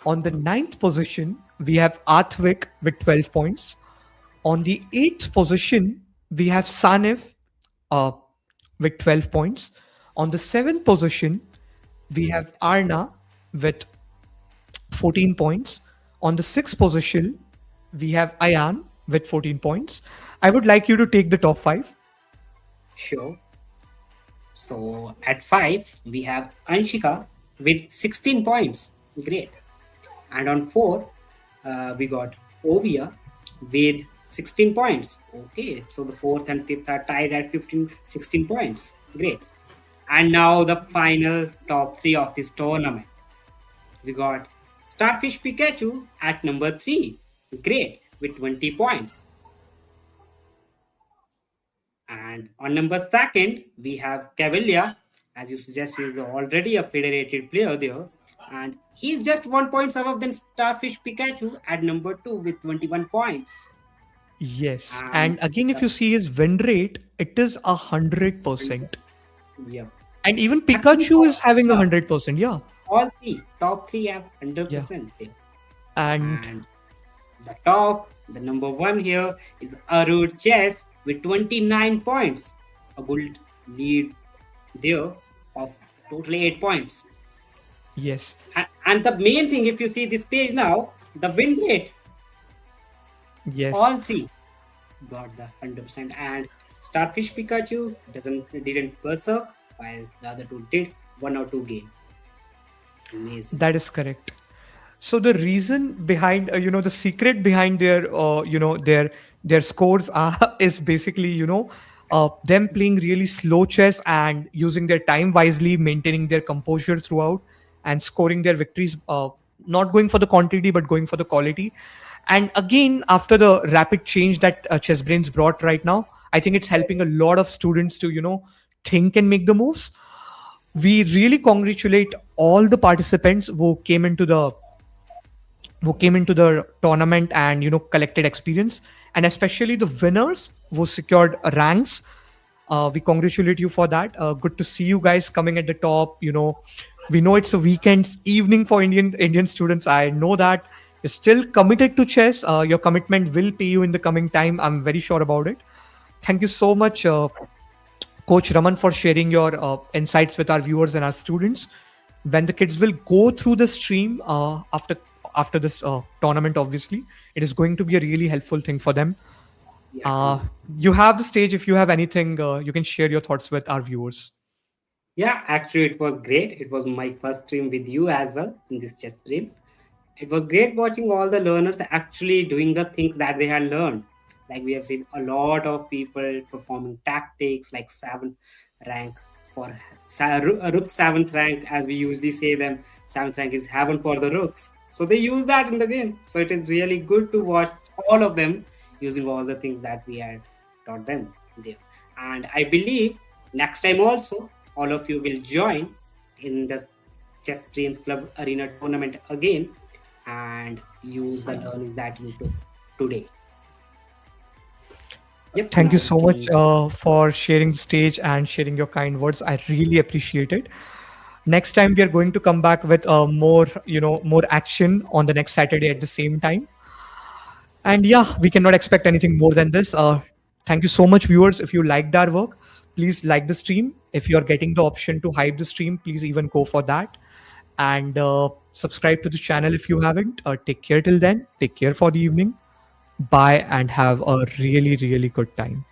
On the ninth position, we have Athvik with 12 points. On the 8th position, we have Sanev uh, with 12 points. On the 7th position, we have Arna with 14 points. On the 6th position, we have Ayan with 14 points. I would like you to take the top 5. Sure. So at 5, we have Anshika with 16 points. Great. And on 4, we got Ovia with 16 points. Okay, so the 4th and 5th are tied at 16 points. Great. And now the final top 3 of this tournament. We got Starfish Pikachu at number 3. Great, with 20 points. And on number 2nd, we have Cavalier. As you suggest, he's already a federated player there. And he's just 1 point above than Starfish Pikachu at number 2 with 21 points. Yes, And and again, if you see his win rate, it is 100%. yeah, And even actually, Pikachu is having 100%. Yeah, all three, top 3 have yeah. 100% there. And And the top, the number 1 here is Arud Chess with 29 points. A good lead there of totally 8 points. yes, And the main thing, if you see this page now, the win rate, yes, all 3 got the 100%. And Starfish Pikachu didn't berserk, while the other 2 did 1 or 2 game. Amazing. that is correct. So the reason behind, the secret behind their, their scores are is basically, them playing really slow chess and using their time wisely, maintaining their composure throughout, and scoring their victories. Not going for the quantity, but going for the quality. And again, after the rapid change that Chessbrainz brought right now, I think it's helping a lot of students to, think and make the moves. We really congratulate all the participants who came into the tournament and collected experience, and especially the winners who secured ranks. We congratulate you for that. Good to see you guys coming at the top. We know it's a weekend's evening for Indian students. I know that you're still committed to chess. Your commitment will pay you in the coming time. I'm very sure about it. Thank you so much, Coach Raman, for sharing your insights with our viewers and our students. When the kids will go through the stream after this tournament, obviously, it is going to be a really helpful thing for them. Yeah, Uh, you have the stage. If you have anything, you can share your thoughts with our viewers. yeah, actually, it was great. It was my first stream with you as well in this chess streams. It was great watching all the learners actually doing the things that they had learned. Like we have seen a lot of people performing tactics like 7th rank for rook 7th rank, as we usually say them. 7th rank is heaven for the rooks. So they use that in the game. So it is really good to watch all of them using all the things that we had taught them there. And I believe next time also all of you will join in the Chessbrainz Club Arena tournament again and use the learnings that you took today. Yep, Thank you now so much can for sharing the stage and sharing your kind words. I really appreciate it. Next time we are going to come back with more, more action on the next Saturday at the same time. And yeah, we cannot expect anything more than this. Thank you so much, viewers. If you liked our work, please like the stream. If you are getting the option to hype the stream, please even go for that. And subscribe to the channel if you haven't. Take care till then. Take care for the evening. Bye and have a really, really good time.